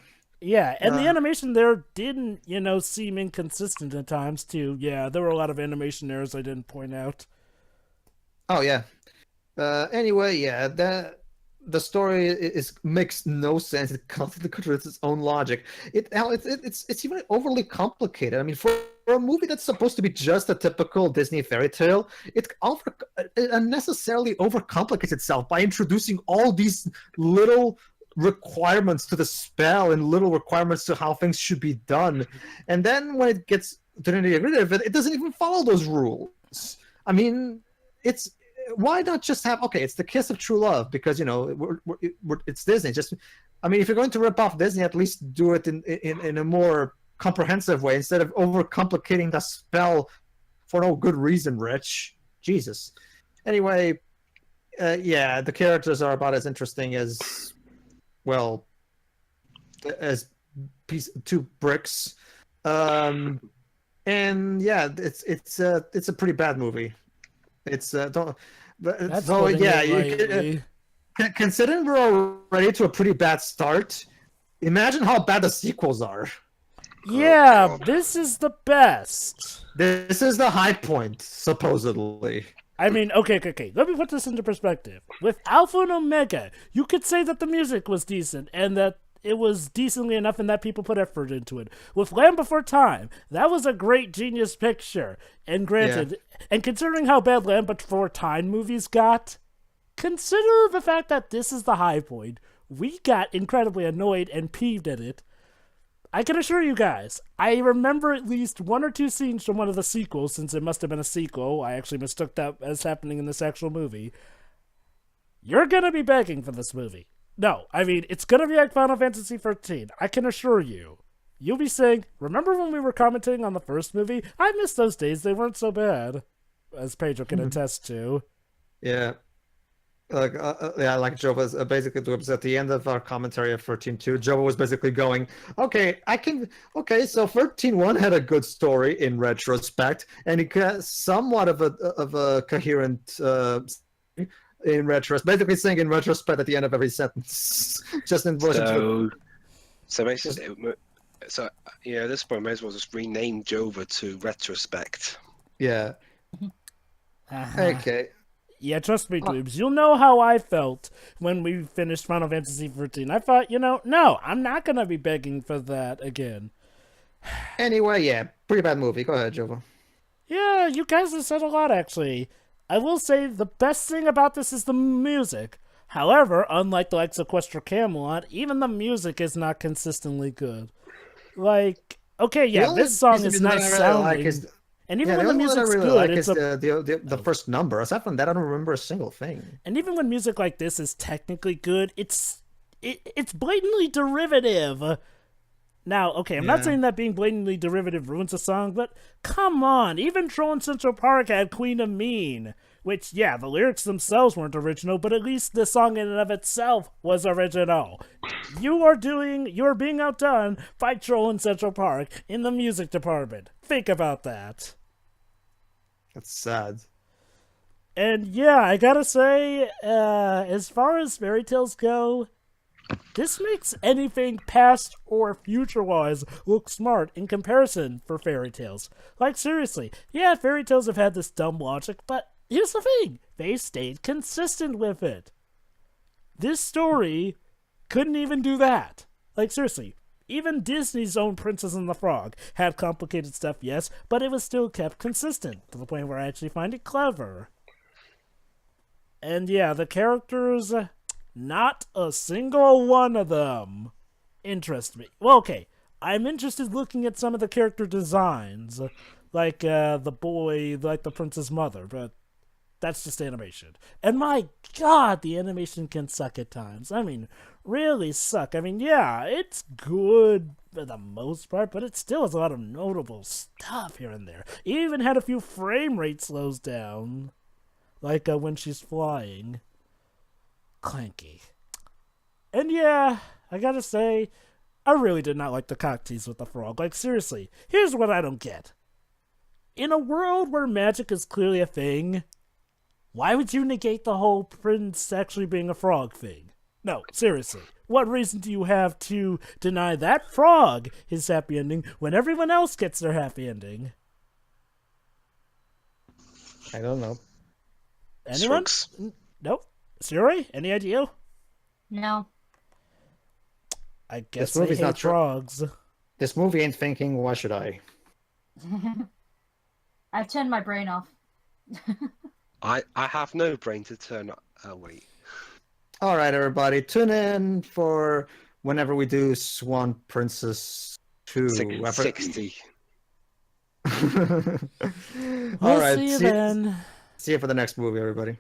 Yeah, and the animation there didn't, seem inconsistent at times too. Yeah, there were a lot of animation errors I didn't point out. Oh yeah. Anyway, yeah, the story makes no sense. It constantly contradicts its own logic. It's even overly complicated. I mean, for a movie that's supposed to be just a typical Disney fairy tale, it unnecessarily overcomplicates itself by introducing all these little requirements to the spell and little requirements to how things should be done. And then when it gets to the nitty-gritty of it, it doesn't even follow those rules. I mean, why not just have, okay, it's the kiss of true love, because it's Disney. Just, I mean, if you're going to rip off Disney, at least do it in a more comprehensive way instead of overcomplicating the spell for no good reason, Rich. Jesus. Anyway, the characters are about as interesting as two bricks. And yeah, it's a pretty bad movie. Considering we're already to a pretty bad start, imagine how bad the sequels are. Yeah, this is the best. This is the high point, supposedly. I mean, okay. Let me put this into perspective. With Alpha and Omega, you could say that the music was decent and that it was decently enough and that people put effort into it. With Land Before Time, that was a great genius picture. And granted, and considering how bad Land Before Time movies got, consider the fact that this is the high point. We got incredibly annoyed and peeved at it. I can assure you guys, I remember at least one or two scenes from one of the sequels, since it must have been a sequel. I actually mistook that as happening in this actual movie. You're gonna be begging for this movie. No, I mean, it's gonna be like Final Fantasy XIII. I can assure you. You'll be saying, remember when we were commenting on the first movie? I miss those days. They weren't so bad. As Pedro can attest to. Yeah. Like Joba basically at the end of our commentary of 13.2, Joba was basically going, so 13.1 had a good story in retrospect, and it got somewhat of a coherent in retrospect, basically saying in retrospect at the end of every sentence. Just in So basically, at this point, I may as well just rename Jova to Retrospect. Yeah. Okay. Yeah, trust me, Dweebs. You'll know how I felt when we finished Final Fantasy XIV. I thought, no, I'm not going to be begging for that again. Anyway, yeah, pretty bad movie. Go ahead, Jova. Yeah, you guys have said a lot, actually. I will say the best thing about this is the music. However, unlike the likes of Quest for Camelot, even the music is not consistently good. Like, okay, yeah, this song is nice sounding. And even when the music's good, it's the first number. Aside from that, I don't remember a single thing. And even when music like this is technically good, it's blatantly derivative. Now, okay, I'm not saying that being blatantly derivative ruins a song, but come on, even Troll in Central Park had Queen of Mean, which, yeah, the lyrics themselves weren't original, but at least the song in and of itself was original. You are being outdone by Troll in Central Park in the music department. Think about that. That's sad. And yeah, I gotta say, as far as fairy tales go, this makes anything past or future-wise look smart in comparison for fairy tales. Like, seriously, yeah, fairy tales have had this dumb logic, but here's the thing, they stayed consistent with it. This story couldn't even do that. Like, seriously, even Disney's own Princess and the Frog had complicated stuff, yes, but it was still kept consistent, to the point where I actually find it clever. And yeah, the characters, not a single one of them interest me. Well, okay, I'm interested looking at some of the character designs, like the boy, like the prince's mother, but that's just animation. And my god, the animation can suck at times. I mean, really suck. I mean, yeah, it's good for the most part, but it still has a lot of notable stuff here and there. It even had a few frame rate slows down. like when she's flying. Clanky. And yeah, I gotta say, I really did not like the cock tease with the frog. Like, seriously, here's what I don't get. In a world where magic is clearly a thing, why would you negate the whole prince actually being a frog thing? No, seriously. What reason do you have to deny that frog his happy ending when everyone else gets their happy ending? I don't know. Anyone? Shrugs. Nope. Siri, any idea? No. I guess This movie's they hate not frogs. This movie ain't thinking, why should I? I've turned my brain off. I have no brain to turn. Wait. All right, everybody, tune in for whenever we do Swan Princess 2. 60. All We'll right, see you then. see you for the next movie, everybody.